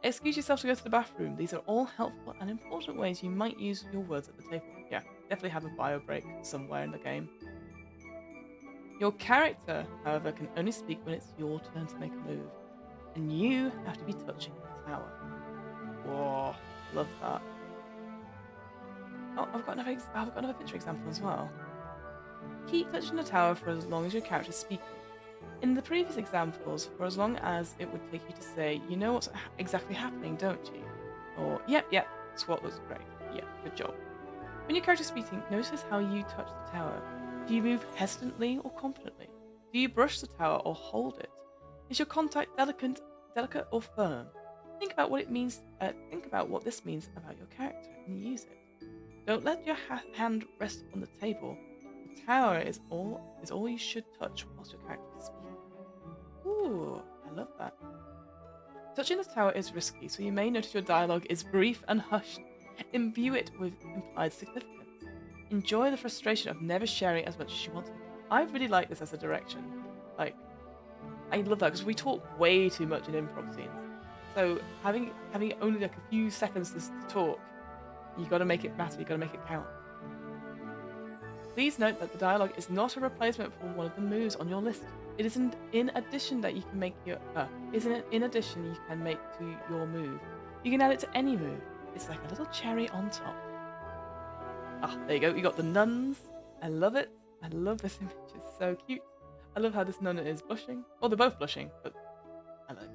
Excuse yourself to go to the bathroom. These are all helpful and important ways you might use your words at the table. Yeah, definitely have a bio break somewhere in the game. Your character, however, can only speak when it's your turn to make a move. And you have to be touching the tower. Whoa, love that. Oh, I've got another picture example as well. Keep touching the tower for as long as your character is speaking. In the previous examples, for as long as it would take you to say, "You know what's exactly happening, don't you?" Or, yep, SWAT looks great. Yeah, good job. When your character is speaking, notice how you touch the tower. Do you move hesitantly or confidently? Do you brush the tower or hold it? Is your contact delicate or firm? Think about what it means. Think about what this means about your character and use it. Don't let your hand rest on the table. The tower is all you should touch whilst your character is speaking. Ooh, I love that. Touching the tower is risky, so you may notice your dialogue is brief and hushed. Imbue it with implied significance. Enjoy the frustration of never sharing as much as you want to. I really like this as a direction. I love that because we talk way too much in improv scenes. So having only like a few seconds to talk, you got to make it matter. You got to make it count. Please note that the dialogue is not a replacement for one of the moves on your list. It isn't in addition that you can make your in addition you can make to your move. You can add it to any move. It's like a little cherry on top. Ah, there you go. You got the nuns. I love it. I love this image. It's so cute. I love how this nun is blushing. Well, they're both blushing, but I like it.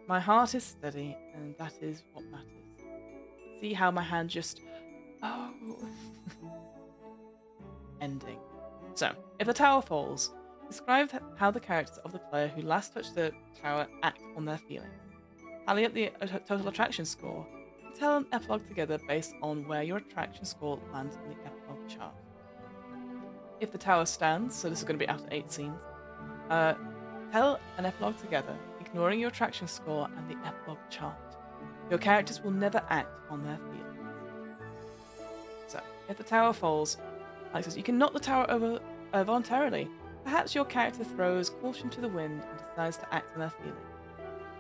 My heart is steady, and that is what matters. See how my hand just... Oh... Ending. So, if the tower falls, describe how the characters of the player who last touched the tower act on their feelings. Tally up the total attraction score, and tell an epilogue together based on where your attraction score lands in the epilogue chart. If the tower stands, so this is going to be out of 8 scenes, tell an epilogue together, ignoring your attraction score and the epilogue chart. Your characters will never act on their feelings. So, if the tower falls, Alex says, you can knock the tower over voluntarily. Perhaps your character throws caution to the wind and decides to act on their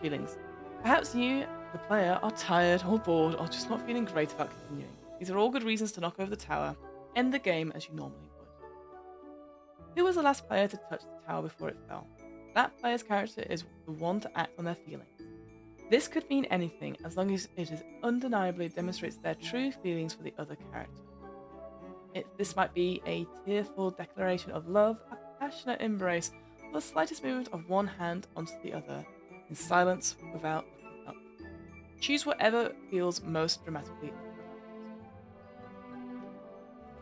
feelings. Perhaps you, the player, are tired or bored or just not feeling great about continuing. These are all good reasons to knock over the tower. End the game as you normally would. Who was the last player to touch the tower before it fell? That player's character is the one to act on their feelings. This could mean anything as long as it undeniably demonstrates their true feelings for the other character. This might be a tearful declaration of love, a passionate embrace, or the slightest movement of one hand onto the other, in silence without looking up. Choose whatever feels most dramatically appropriate.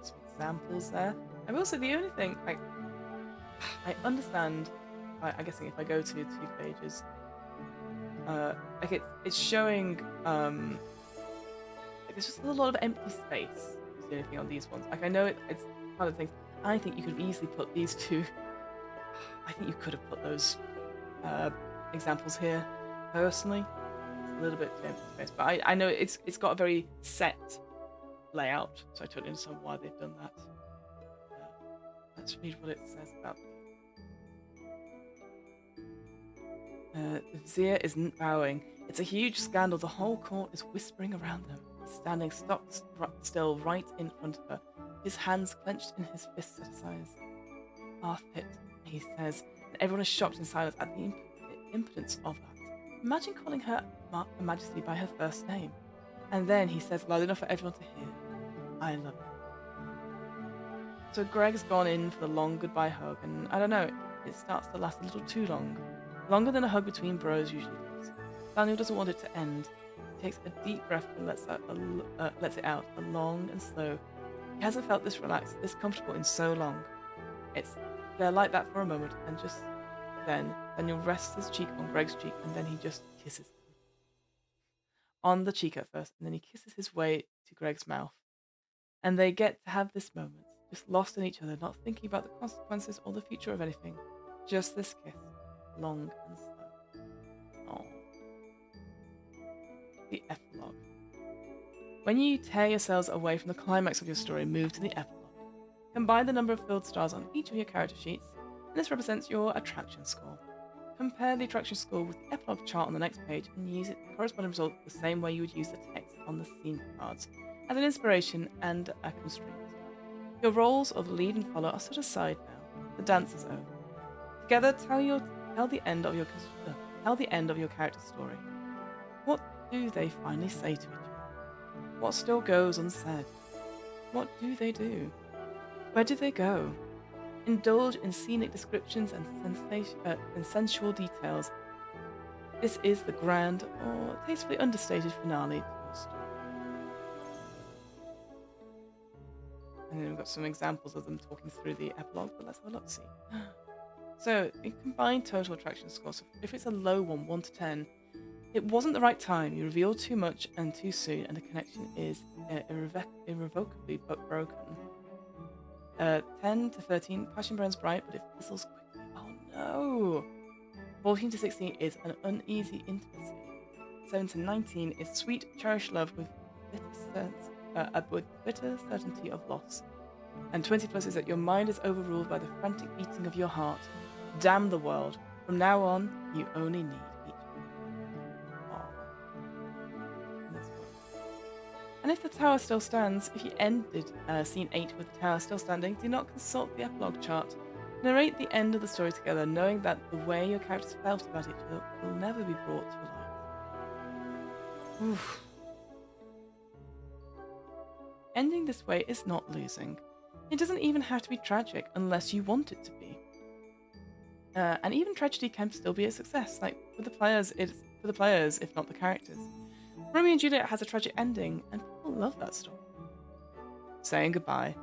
Some examples there. I will say the only thing, I understand, I'm guessing if I go to 2 pages, it's showing, there's just a lot of empty space. Anything on these ones. I know it's one of the things. I think you could easily put these 2. I think you could have put those examples here. Personally, it's a little bit too empty space, but I know it's got a very set layout, so I totally understand why they've done that. Let's read what it says about the vizier isn't bowing. It's a huge scandal. The whole court is whispering around them. Standing stock still right in front of her, his hands clenched in his fists at his sides. Arthpit, he says, and everyone is shocked in silence at the impotence of that. Imagine calling her Majesty by her first name. And then he says loud enough for everyone to hear, I love you. So Greg's gone in for the long goodbye hug, and I don't know, it starts to last a little too long. Longer than a hug between bros usually does. Daniel doesn't want it to end. Takes a deep breath and lets it out, long and slow. He hasn't felt this relaxed, this comfortable in so long. They're like that for a moment, and just then Daniel rests his cheek on Greg's cheek, and then he just kisses him. On the cheek at first, and then he kisses his way to Greg's mouth. And they get to have this moment, just lost in each other, not thinking about the consequences or the future of anything. Just this kiss, long and slow. Oh. The epilogue. When you tear yourselves away from the climax of your story, move to the epilogue. Combine the number of filled stars on each of your character sheets, and this represents your attraction score. Compare the attraction score with the epilogue chart on the next page and use the corresponding result the same way you would use the text on the scene cards, as an inspiration and a constraint. Your roles of lead and follow are set aside now. The dance is over. Together, tell the end of your character's story. What do they finally say to each other? What still goes unsaid? What do they do? Where do they go? Indulge in scenic descriptions and sensual details. This is the grand or tastefully understated finale to your story. And then we've got some examples of them talking through the epilogue, but let's have a look, see. So, you combine total attraction score. So if it's a low one, 1 to 10, it wasn't the right time. You revealed too much and too soon, and the connection is irrevocably broken. 10 to 13, passion burns bright, but it fizzles quickly. Oh no! 14 to 16 is an uneasy intimacy. 7 to 19 is sweet, cherished love with bitter certainty of loss. And 20 plus is that your mind is overruled by the frantic beating of your heart. Damn the world. From now on, you only need each other. And if the tower still stands, if you ended scene 8 with the tower still standing, do not consult the epilogue chart. Narrate the end of the story together, knowing that the way your characters felt about each other will never be brought to light. Oof. Ending this way is not losing. It doesn't even have to be tragic unless you want it to be. And even tragedy can still be a success. Like for the players, it's for the players, if not the characters. Romeo and Juliet has a tragic ending, and people love that story. Saying goodbye.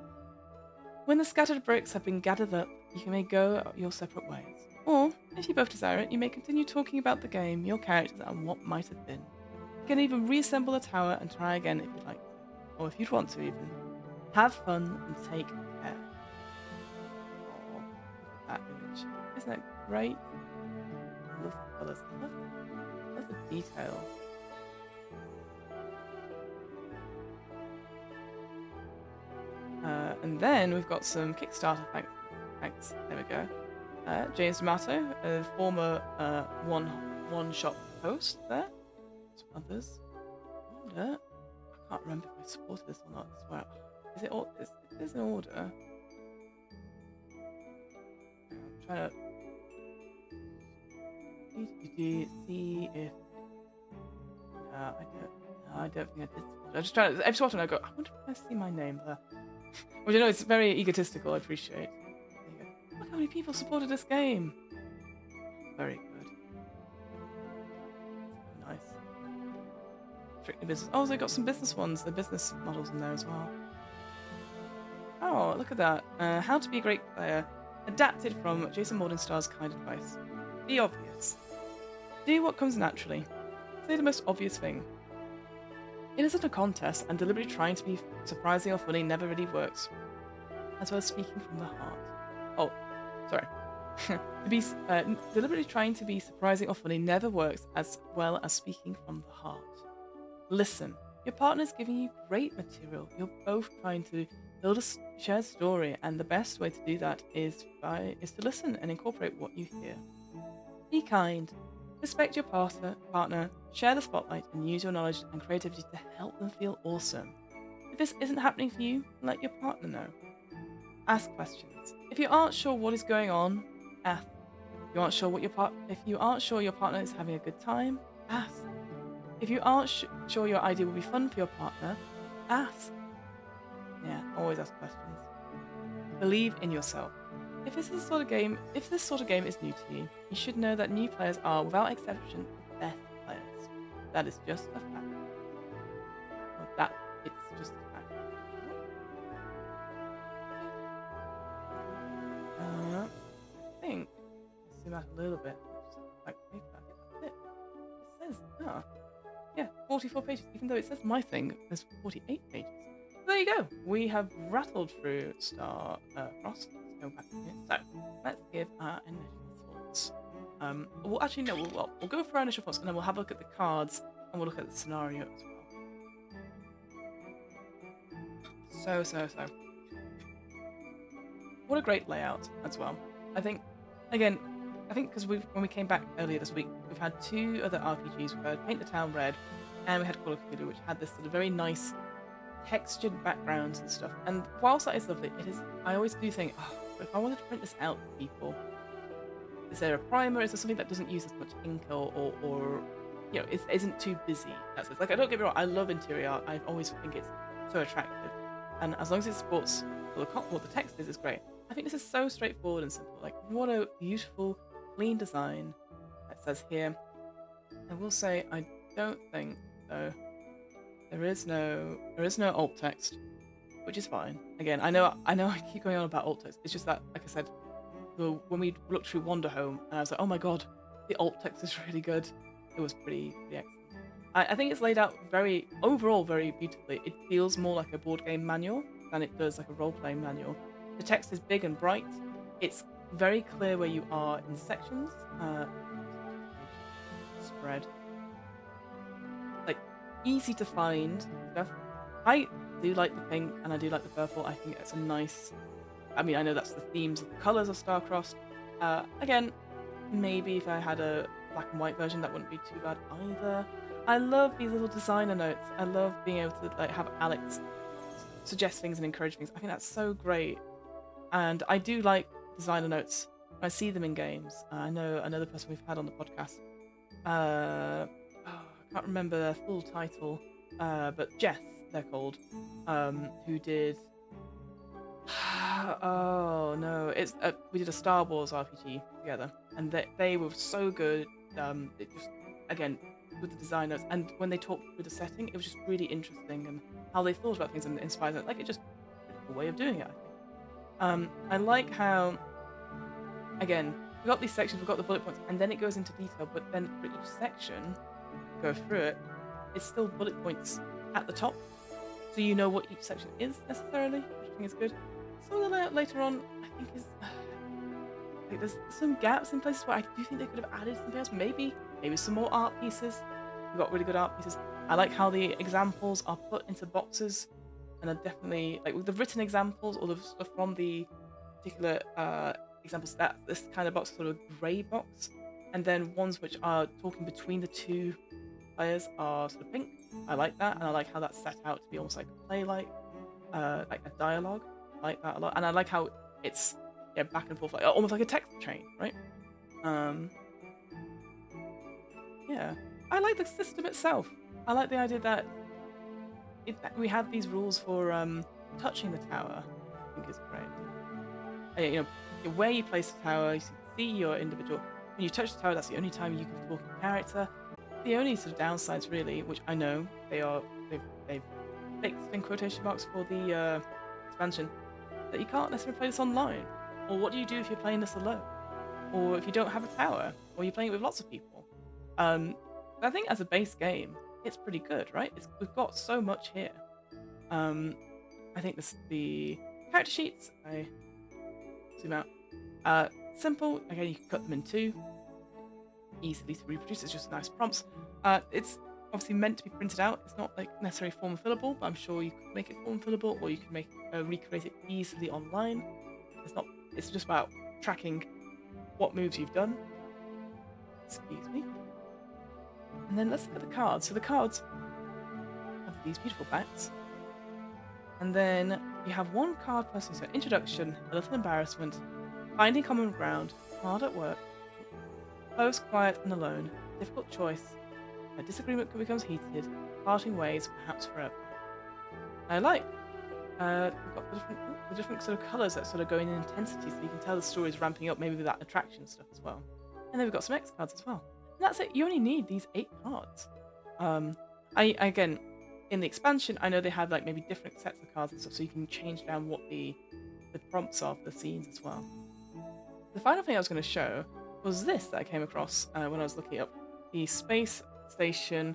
When the scattered bricks have been gathered up, you may go your separate ways. Or, if you both desire it, you may continue talking about the game, your characters, and what might have been. You can even reassemble the tower and try again if you'd like to. Or if you'd want to even. Have fun and take care. Oh, look at that image. Isn't that great? I love the colours. I love the detail. And then we've got some Kickstarter thanks. There we go. James D'Amato, a former one-shot host there. Some others. I can't remember if I supported this or not. I swear. Is it all? It is in order. I'm trying to see if. I don't think I did. I'm just trying to. Every so often I go. I wonder if I see my name there. Which I know it's very egotistical. I appreciate. Look how many people supported this game. Very good. Nice. Strictly business. Oh, they got some business ones. The business models in there as well. Oh, look at that. How to be a great player. Adapted from Jason Morningstar's kind advice. Be obvious. Do what comes naturally. Say the most obvious thing. It isn't a contest, and deliberately trying to be surprising or funny never really works. As well as speaking from the heart. Oh, sorry. Deliberately trying to be surprising or funny never works as well as speaking from the heart. Listen. Your partner's giving you great material. You're both trying to build a shared story, and the best way to do that is to listen and incorporate what you hear. Be kind. Respect your partner, share the spotlight, and use your knowledge and creativity to help them feel awesome. If this isn't happening for you, let your partner know. Ask questions. If you aren't sure what is going on, ask. If you aren't sure your partner is having a good time, ask. If you aren't sure your idea will be fun for your partner, ask. Yeah, always ask questions. Believe in yourself. If this sort of game is new to you, you should know that new players are, without exception, the best players. That is just a fact. It's just a fact. I think let's zoom out a little bit. Like paper. That's it. It says 44 pages. Even though it says my thing, there's 48 pages. So there you go. We have rattled through Starcrossed. Let's go back here. So let's give our initial thoughts. We'll go for our initial thoughts, and then we'll have a look at the cards, and we'll look at the scenario as well. So. What a great layout as well. I think because when we came back earlier this week, we've had two other RPGs. We've had Paint the Town Red, and we had Call of Cthulhu, which had this sort of very nice textured backgrounds and stuff. And whilst that is lovely, I always do think, if I wanted to print this out for people, is there a primer? Is there something that doesn't use as much ink or it isn't too busy? That's it. Like, I don't get me wrong, I love interior art. I always think it's so attractive, and as long as it supports what the text is great. I think this is so straightforward and simple. Like, what a beautiful, clean design. It says here. I will say, I don't think though. There is no alt text, which is fine. Again, I know I keep going on about alt text. It's just that, like I said, when we looked through Wanderhome, and I was like, oh my god, the alt text is really good. It was pretty excellent. I think it's laid out overall very beautifully. It feels more like a board game manual than it does like a role-playing manual. The text is big and bright. It's very clear where you are in sections. Spread. Like, easy to find stuff. I do like the pink and I do like the purple. I think it's a nice... I mean, I know that's the themes of the colours of Starcrossed. Again, maybe if I had a black and white version, that wouldn't be too bad either. I love these little designer notes. I love being able to like have Alex suggest things and encourage things. I think that's so great. And I do like designer notes. I see them in games. I know another person we've had on the podcast. I can't remember their full title, but Jess, they're called, who did. Oh no, it's we did a Star Wars RPG together, and they were so good. It just again with the design notes, and when they talked through the setting, it was just really interesting and how they thought about things and inspired them. Like it just a way of doing it. I think. I like how again we've got these sections, we've got the bullet points, and then it goes into detail. But then for each section, go through it, it's still bullet points at the top, so you know what each section is necessarily, which I think is good. Some of the layout later on, I think is like there's some gaps in places where I do think they could have added something else. Maybe some more art pieces. We've got really good art pieces. I like how the examples are put into boxes, and are definitely like with the written examples or the stuff from the particular examples. That this kind of box, sort of grey box, and then ones which are talking between the two players are sort of pink. I like that, and I like how that's set out to be almost like a play like a dialogue. I like that a lot, and I like how it's back and forth, like almost like a text chain, right? Yeah, I like the system itself. I like the idea that we have these rules for touching the tower. I think is great. You know, where you place the tower, you see your individual. When you touch the tower, that's the only time you can talk in character. The only sort of downsides, really, which I know they've fixed in quotation marks for the expansion, that you can't necessarily play this online. Or what do you do if you're playing this alone? Or if you don't have a tower? Or you're playing it with lots of people? I think as a base game, it's pretty good, right? We've got so much here. I think the character sheets, I zoom out. Simple, again, you can cut them in two. Easily to reproduce, it's just nice prompts. It's obviously meant to be printed out. It's not like necessarily form fillable, but I'm sure you could make it form fillable, or you can recreate it easily online. It's just about tracking what moves you've done. Excuse me. And then let's look at the cards. So the cards have these beautiful backs. And then you have one card person. So introduction, a little embarrassment, finding common ground, hard at work, close, quiet, and alone, difficult choice, a disagreement becomes heated, parting ways, perhaps forever. I like. We've got the different sort of colours that sort of go in intensity, so you can tell the story is ramping up, maybe with that attraction stuff as well. And then we've got some X cards as well. And that's it. You only need these 8 cards. Again, in the expansion, I know they have like maybe different sets of cards and stuff, so you can change down what the prompts are for the scenes as well. The final thing I was going to show was this that I came across when I was looking up the Space Station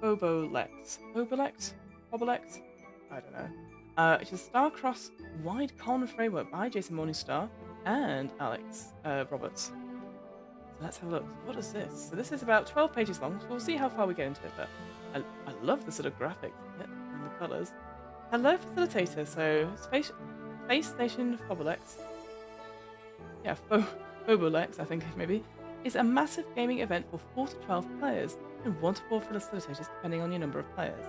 Bobolex. Bobolex? I don't know. It's a Starcrossed wide con framework by Jason Morningstar and Alex Roberts. So let's have a look. What is this? So this is about 12 pages long, so we'll see how far we get into it, but I love the sort of graphics and the colours. Hello, facilitator. So Space Station Bobolex. Yeah, Bobolex, I think maybe, is a massive gaming event for 4 to 12 players and 1 to 4 facilitators depending on your number of players.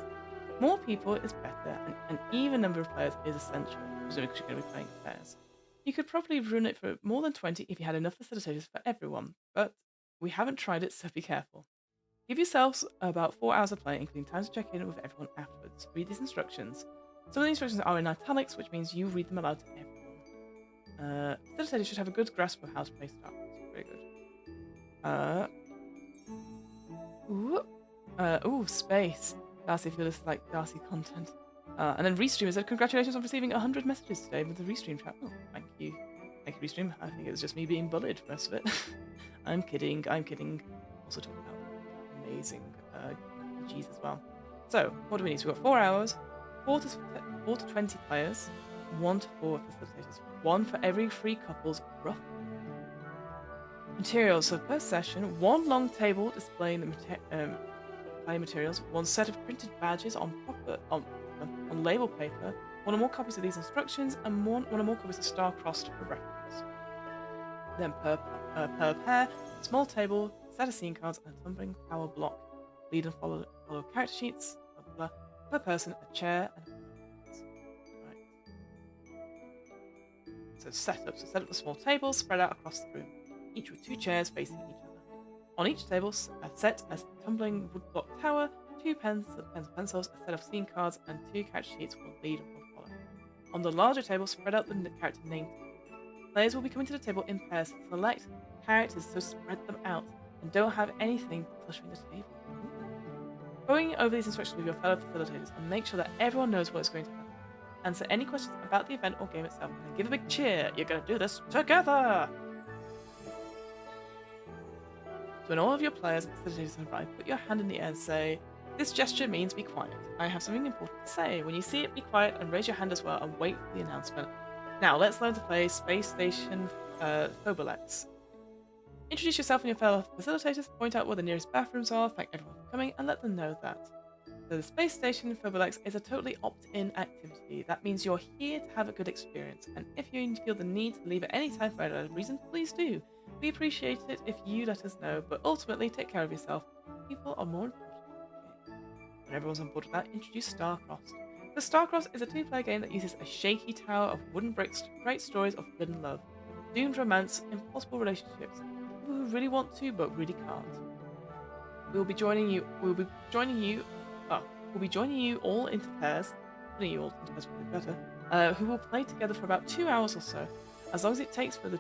More people is better, and an even number of players is essential, presumably because you're going to be playing pairs. You could probably run it for more than 20 if you had enough facilitators for everyone, but we haven't tried it, so be careful. Give yourselves about 4 hours of play, including time to check in with everyone afterwards. Read these instructions. Some of the instructions are in italics, which means you read them aloud to everyone. Facilitators should have a good grasp of how to play Star Wars. Very good. Space. Darcy, if you're listening like Darcy content. And then Restream said, congratulations on receiving 100 messages today with the Restream chat. Oh, thank you. Thank you, Restream. I think it was just me being bullied for most of it. I'm kidding. Also talking about amazing RPGs as well. So, what do we need? So we've got 4 hours, 4 to 20 players, 1 to 4 facilitators, 1 for every 3 couples, roughly. Materials. So per session, 1 long table displaying the play materials, 1 set of printed badges on label paper, 1 or more copies of these instructions, and 1 or more copies of Starcrossed for reference. Then per per pair, a small table, set of scene cards, and a tumbling tower block. Lead and follow character sheets, blah, blah, blah, per person, a chair, and right. So set up the small tables spread out across the room, each with 2 chairs facing each other. On each table, set a tumbling woodblock tower, 2 pens and pencils, a set of scene cards, and 2 character sheets will lead and will follow. On the larger table, spread out the character name table. Players will be coming to the table in pairs. Select characters, so spread them out, and don't have anything cluttering the table. Going over these instructions with your fellow facilitators and make sure that everyone knows what is going to happen. Answer any questions about the event or game itself, and then give a big cheer. You're going to do this together! So when all of your players and facilitators have arrived, put your hand in the air and say, "This gesture means be quiet. I have something important to say. When you see it, be quiet and raise your hand as well and wait for the announcement. Now, let's learn to play Space Station Phobalex. Introduce yourself and your fellow facilitators, point out where the nearest bathrooms are, thank everyone for coming, and let them know that. So the Space Station Phobalex is a totally opt-in activity. That means you're here to have a good experience, and if you feel the need to leave at any time for any reason, please do. We appreciate it if you let us know, but ultimately, take care of yourself. People are more important than the game." When everyone's on board with that, introduce Starcrossed. The Starcrossed is a 2-player game that uses a shaky tower of wooden bricks to create stories of forbidden love, doomed romance, impossible relationships, people who really want to but really can't. We'll be joining you all into pairs, putting you all into pairs would be better, who will play together for about 2 hours or so, as long as it takes for the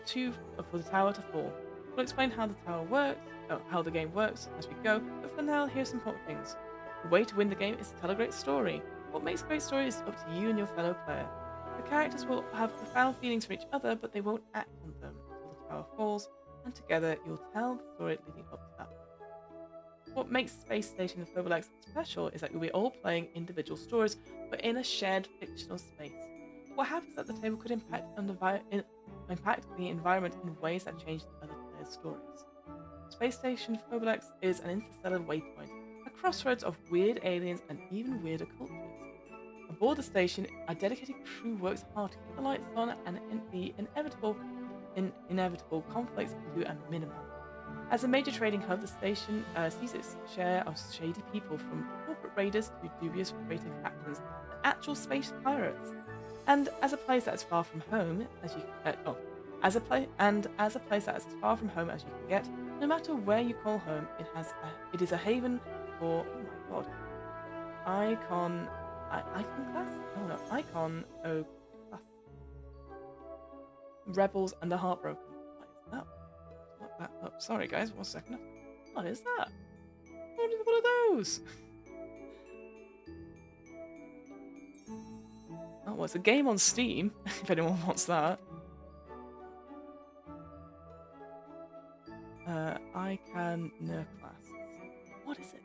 tower to fall. We'll explain how the game works as we go, but for now, here's some important things. The way to win the game is to tell a great story. What makes a great story is up to you and your fellow player. The characters will have profound feelings for each other, but they won't act on them until the tower falls, and together you'll tell the story leading up to that. What makes Space Station Phobalex special is that you'll be all playing individual stories, but in a shared fictional space. What happens at the table could impact the environment in ways that change the other players' stories. Space Station Phobalex is an interstellar waypoint, a crossroads of weird aliens and even weirder cultures. Aboard the station, a dedicated crew works hard to keep the lights on and the inevitable conflicts to a minimum. As a major trading hub, the station sees its share of shady people, from corporate raiders to dubious freighter captains to actual space pirates. And as a place that is far from home as you as a place that is as far from home as you can get, no matter where you call home, it is a haven for Icon class? Oh no, Icon O class. Rebels and the Heartbroken. What is that? Look that up. Sorry guys, 1 second. What is that? What are those? Oh, well, it's a game on Steam, if anyone wants that. Icon No class. What is it?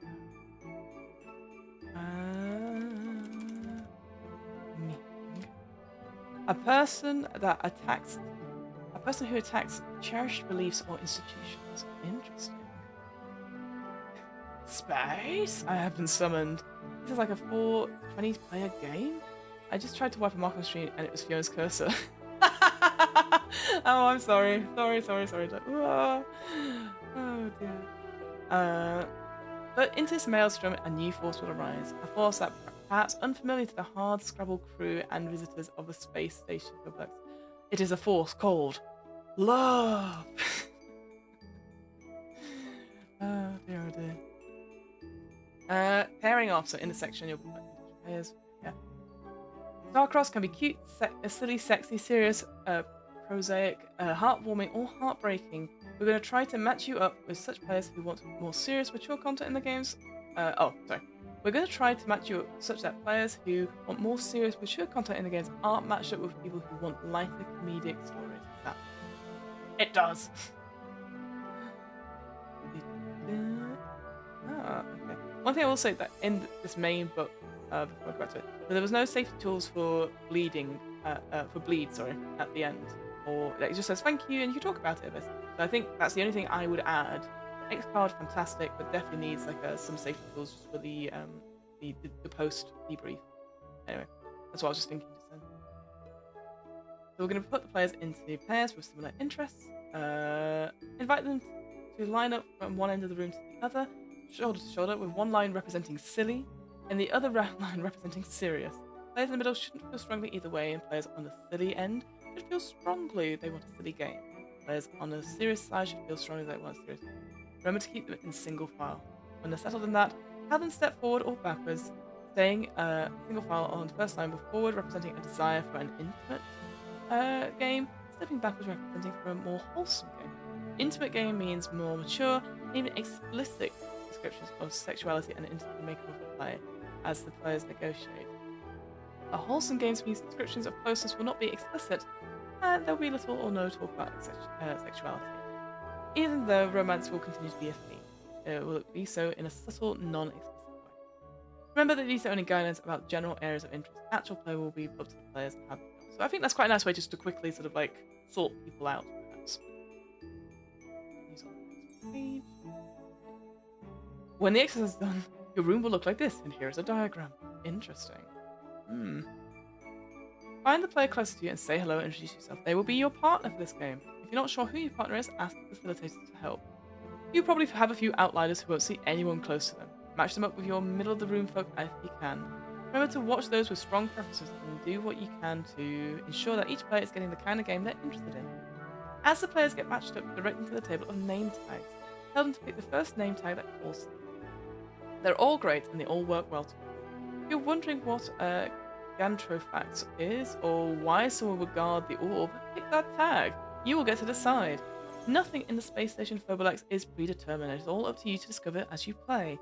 A person who attacks cherished beliefs or institutions. Interesting. Space? I have been summoned. This is like a 420 player game? I just tried to wipe a mark on the screen and it was Fiona's cursor. Oh, I'm sorry. Sorry. Like, oh dear. But into this maelstrom, a new force will arise. A force that perhaps unfamiliar to the hard scrabble crew and visitors of the space station complex. It is a force called love. Oh dear. Pairing off, so in the section you'll pairs. Yeah. Starcrossed can be cute, silly, sexy, serious, prosaic, heartwarming, or heartbreaking. We're going to try to match you up with such players who want more serious, mature content in the games. We're going to try to match you up such that players who want more serious, mature content in the games aren't matched up with people who want lighter, comedic stories. That it does. Okay. One thing I will say that in this main book, before I go back to it, there was no safety tools for bleed, at the end, or it just says thank you and you can talk about it a bit. So I think that's the only thing I would add. X card, fantastic, but definitely needs like some safety tools just for the post debrief. Anyway, that's what I was just thinking just then. So we're going to put the players into pairs with similar interests. Invite them to line up from one end of the room to the other, shoulder to shoulder, with one line representing silly and the other line representing serious. Players in the middle shouldn't feel strongly either way, and players on the silly end should feel strongly they want a silly game. Players on the serious side should feel strongly they want a serious game. Remember to keep them in single file. When they're settled in that, have them step forward or backwards, staying single file on the first line with forward representing a desire for an intimate game, stepping backwards representing for a more wholesome game. Intimate game means more mature, even explicit descriptions of sexuality and intimacy make up the play as the players negotiate. A wholesome game's means descriptions of closeness will not be explicit, and there will be little or no talk about sexuality. Even though romance will continue to be a theme, it will be so in a subtle, non-explicit way. Remember that these are only guidelines about general areas of interest. Actual play will be up to the players and how they feel. So I think that's quite a nice way just to quickly sort of like sort people out, perhaps. Page. When the exercise is done, your room will look like this, and here is a diagram. Interesting. Find the player closest to you and say hello and introduce yourself. They will be your partner for this game. If you're not sure who your partner is, ask the facilitators to help. You probably have a few outliers who won't see anyone close to them. Match them up with your middle-of-the-room folk if you can. Remember to watch those with strong preferences and do what you can to ensure that each player is getting the kind of game they're interested in. As the players get matched up, direct them to the table of name tags. Tell them to pick the first name tag that calls to them. They're all great and they all work well together. If you're wondering what Gantrophax is, or why someone would guard the orb, pick that tag. You will get to decide. Nothing in the space station Phobalax is predetermined. It is all up to you to discover as you play.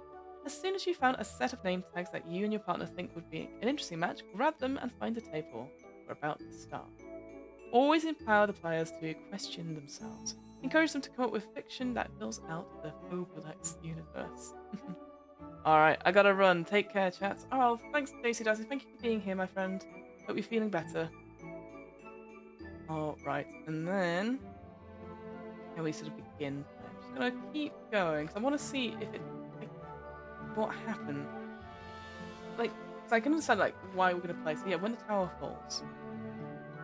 As soon as you found a set of name tags that you and your partner think would be an interesting match, grab them and find a table. We're about to start. Always empower the players to question themselves. Encourage them to come up with fiction that fills out the Phobalax universe. Alright, I gotta run. Take care, chat. Oh, thanks, Daisy Daisy. Thank you for being here, my friend. Hope you're feeling better. Alright, and then... can we sort of begin? I'm just gonna keep going, because I want to see if it... like, what happened. Like, because I can understand, like, why we're gonna play. So yeah, when the tower falls.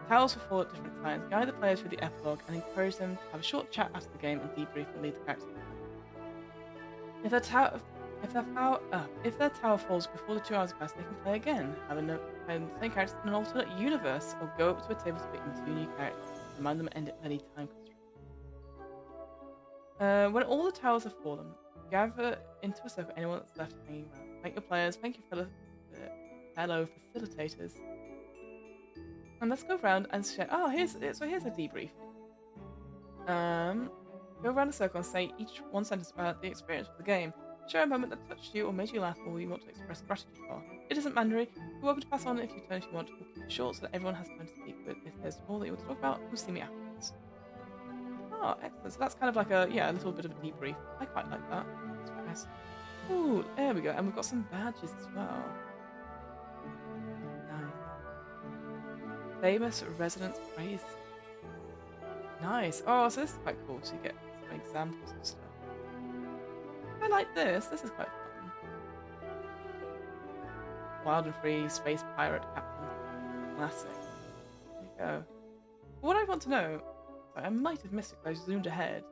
Towers will fall at different times. Guide the players through the epilogue and encourage them to have a short chat after the game and debrief and lead the characters. If their tower falls before the 2 hours pass, they can play again, have the same characters in an alternate universe, or go up to a table to pick them 2 new characters. Remind them end at any time constraint. When all the towers have fallen, gather into a circle anyone that's left hanging around. Thank your players, thank your fellow facilitators. And let's go around and share. Oh, here's a debrief. Go around a circle and say each one sentence about the experience of the game. Share a moment that touched you or made you laugh or you want to express gratitude for. It isn't mandatory. You're welcome to pass on if you turn if you want. We'll keep it short so that everyone has time to speak. But if there's more that you want to talk about, come see me afterwards. Oh, excellent. So that's kind of like a little bit of a debrief. I quite like that. That's quite nice. Ooh, there we go. And we've got some badges as well. Nice. Famous resident praise. Nice. Oh, so this is quite cool. So you get some examples and stuff. I like this. This is quite fun. Wild and free, space pirate captain. Classic. There you go. What I want to know, sorry, I might have missed it because I zoomed ahead.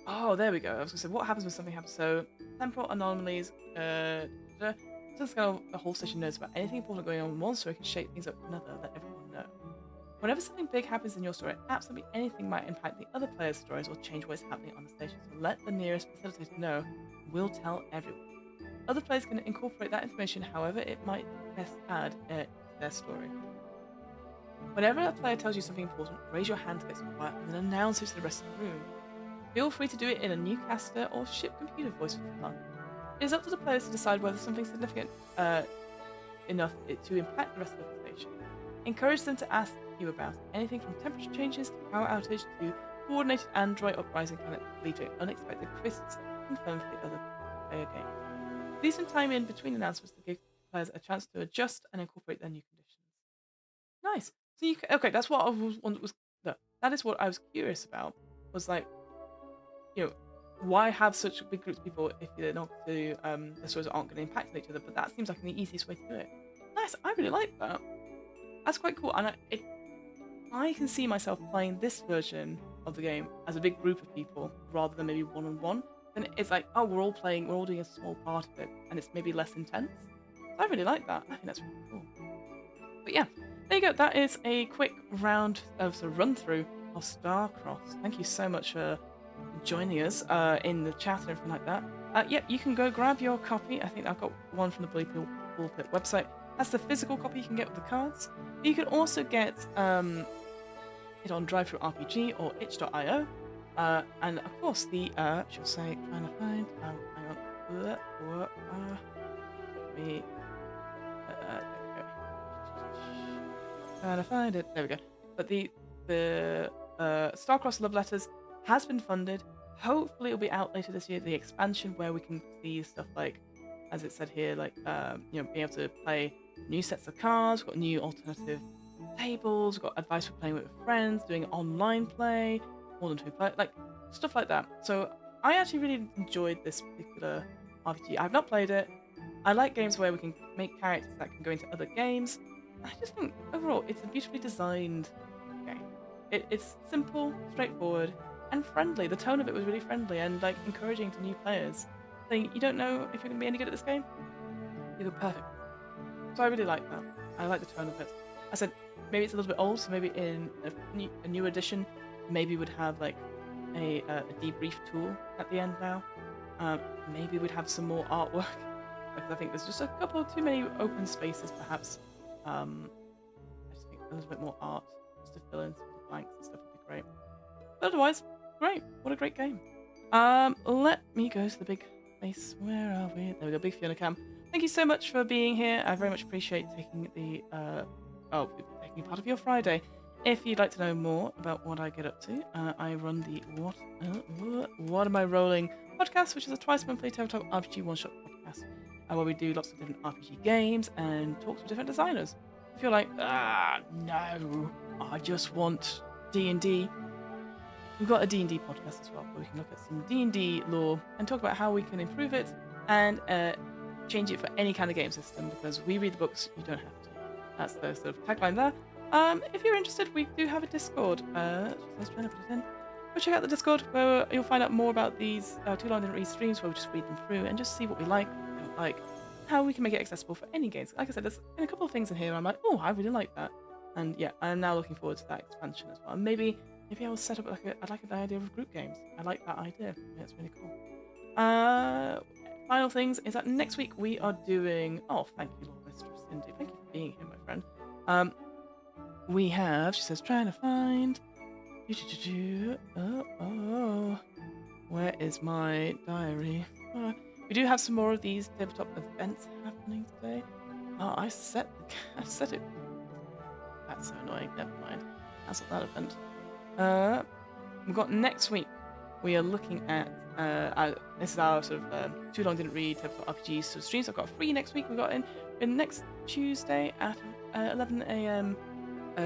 Oh, there we go. I was going to say, what happens when something happens? So, temporal anomalies, just kind of the whole session knows about anything important going on in one story can shape things up in another, let everyone know. Whenever something big happens in your story, absolutely anything might impact the other players' stories or change what is happening on the station. So let the nearest facilitator know. We'll tell everyone. Other players can incorporate that information however it might best add to their story. Whenever a player tells you something important, raise your hand to get some quiet and then announce it to the rest of the room. Feel free to do it in a Newcaster or ship computer voice for fun. It is up to the players to decide whether something's significant enough to impact the rest of the station. Encourage them to ask you about anything from temperature changes to power outage to coordinated android uprising can lead to unexpected twists confirmed for the other player game. Leave some time in between announcements to give players a chance to adjust and incorporate their new conditions. Nice. So you okay? That's what I was. That is what I was curious about. Was like, why have such big groups of people if they're not the stories aren't going to impact each other? But that seems like the easiest way to do it. Nice. I really like that. That's quite cool, and I can see myself playing this version of the game as a big group of people rather than maybe one-on-one. Then it's like, oh, we're all doing a small part of it, and it's maybe less intense. So I really like that. I think that's really cool. But yeah, there you go. That is a quick round of sort of run through of Starcrossed. Thank you so much for joining us in the chat and everything like that. Yep, you can go grab your copy. I think I've got one from the Bleepy Pulpit website. That's the physical copy you can get with the cards. You can also get it on DriveThruRPG or itch.io. And of course, the she'll say, trying to find. Oh, hang on. There we go. Trying to find it. There we go. But the Starcrossed Love Letters has been funded. Hopefully, it'll be out later this year. The expansion where we can see stuff like, as it said here, like being able to play new sets of cards. We've got new alternative tables. We've got advice for playing with friends, doing online play, more than 2 play, like stuff like that. So I actually really enjoyed this particular RPG. I've not played it. I like games where we can make characters that can go into other games. I just think overall it's a beautifully designed game. It's simple, straightforward, and friendly. The tone of it was really friendly and like encouraging to new players. Saying you don't know if you're going to be any good at this game, you're perfect. So I really like that. I like the tone of it. I said maybe it's a little bit old, so maybe in a new edition, maybe we'd have like a debrief tool at the end now. Maybe we'd have some more artwork because I think there's just a couple too many open spaces perhaps. I just think a little bit more art just to fill in some of the blanks and stuff would be great. But otherwise, great. What a great game. Let me go to the big face. Where are we? There we go, Big Fiona Cam. Thank you so much for being here. I very much appreciate taking taking part of your Friday. If you'd like to know more about what I get up to, I run the What Am I Rolling podcast, which is a twice-monthly tabletop RPG one-shot podcast, where we do lots of different RPG games and talk to different designers. If you're like, no, I just want D&D, we've got a D&D podcast as well, where we can look at some D&D lore and talk about how we can improve it and change it for any kind of game system, because we read the books, you don't have to. That's the sort of tagline there. If you're interested, we do have a Discord. I was trying to put it in. Go check out the Discord, where you'll find out more about these Too Long Didn't Read streams, where we just read them through and just see what we like, what we don't like, how we can make it accessible for any games. Like I said, there's been a couple of things in here I'm like, oh, I really like that. And yeah, I'm now looking forward to that expansion as well. And maybe I'll set up I'd like the idea of group games. I like that idea. That's really cool. Final things is that next week we are doing. Oh, thank you, Lord Mistress Cindy. Thank you for being here, my friend. We have. She says, trying to find. Where is my diary? We do have some more of these tabletop events happening today. Oh, I set it. That's so annoying. Never mind. Cancel that event. We've got next week. We are looking at this is our sort of Too Long Didn't Read tabletop RPG sort of streams. I've got 3 next week. We've got in next Tuesday at 11 a.m.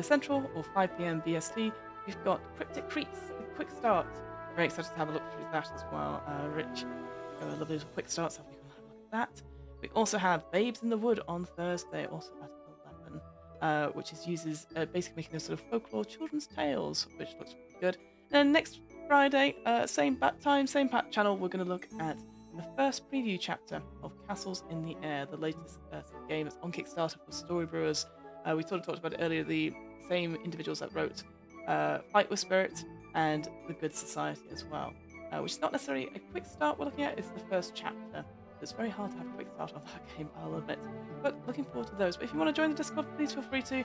Central or 5 p.m. BST. We've got Cryptic Creeks, the quick start. Very excited to have a look through that as well. Rich, a lovely little quick start, so we can have a look at that. We also have Babes in the Wood on Thursday, also at 11, which uses basically making those sort of folklore children's tales, which looks pretty good. And next Friday, same bat time, same pat channel, we're going to look at the first preview chapter of Castles in the Air, the latest game that's on Kickstarter for Story Brewers. We sort of talked about it earlier, the same individuals that wrote Fight with Spirit and The Good Society as well, which is not necessarily a quick start we're looking at, it's the first chapter. It's very hard to have a quick start on that game, I'll admit. But looking forward to those. But if you want to join the Discord, please feel free to.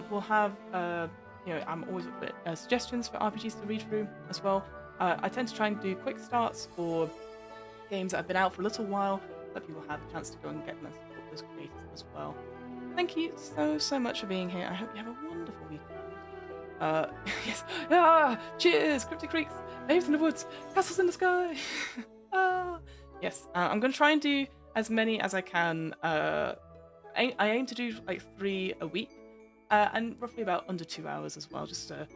We'll have, I'm always looking at suggestions for RPGs to read through as well. I tend to try and do quick starts for games that have been out for a little while, so that people have a chance to go and get them and support those creators as well. Thank you so much for being here. I hope you have a wonderful weekend. Yes. Cheers! Cryptic Creeks, Babes in the Woods, Castles in the Sky. Yes. I'm going to try and do as many as I can. I aim to do like 3 a week, and roughly about under 2 hours as well, just to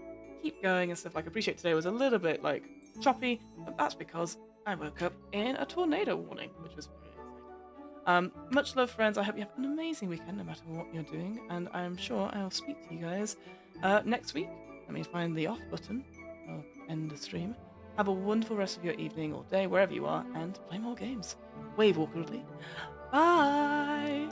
keep going and stuff. Like, I appreciate today was a little bit like choppy, but that's because I woke up in a tornado warning, which was very exciting. Much love, friends. I hope you have an amazing weekend, no matter what you're doing, and I'm sure I'll speak to you guys next week. Let me find the off button. I'll end the stream. Have a wonderful rest of your evening or day, wherever you are, and play more games. Wave awkwardly. Bye!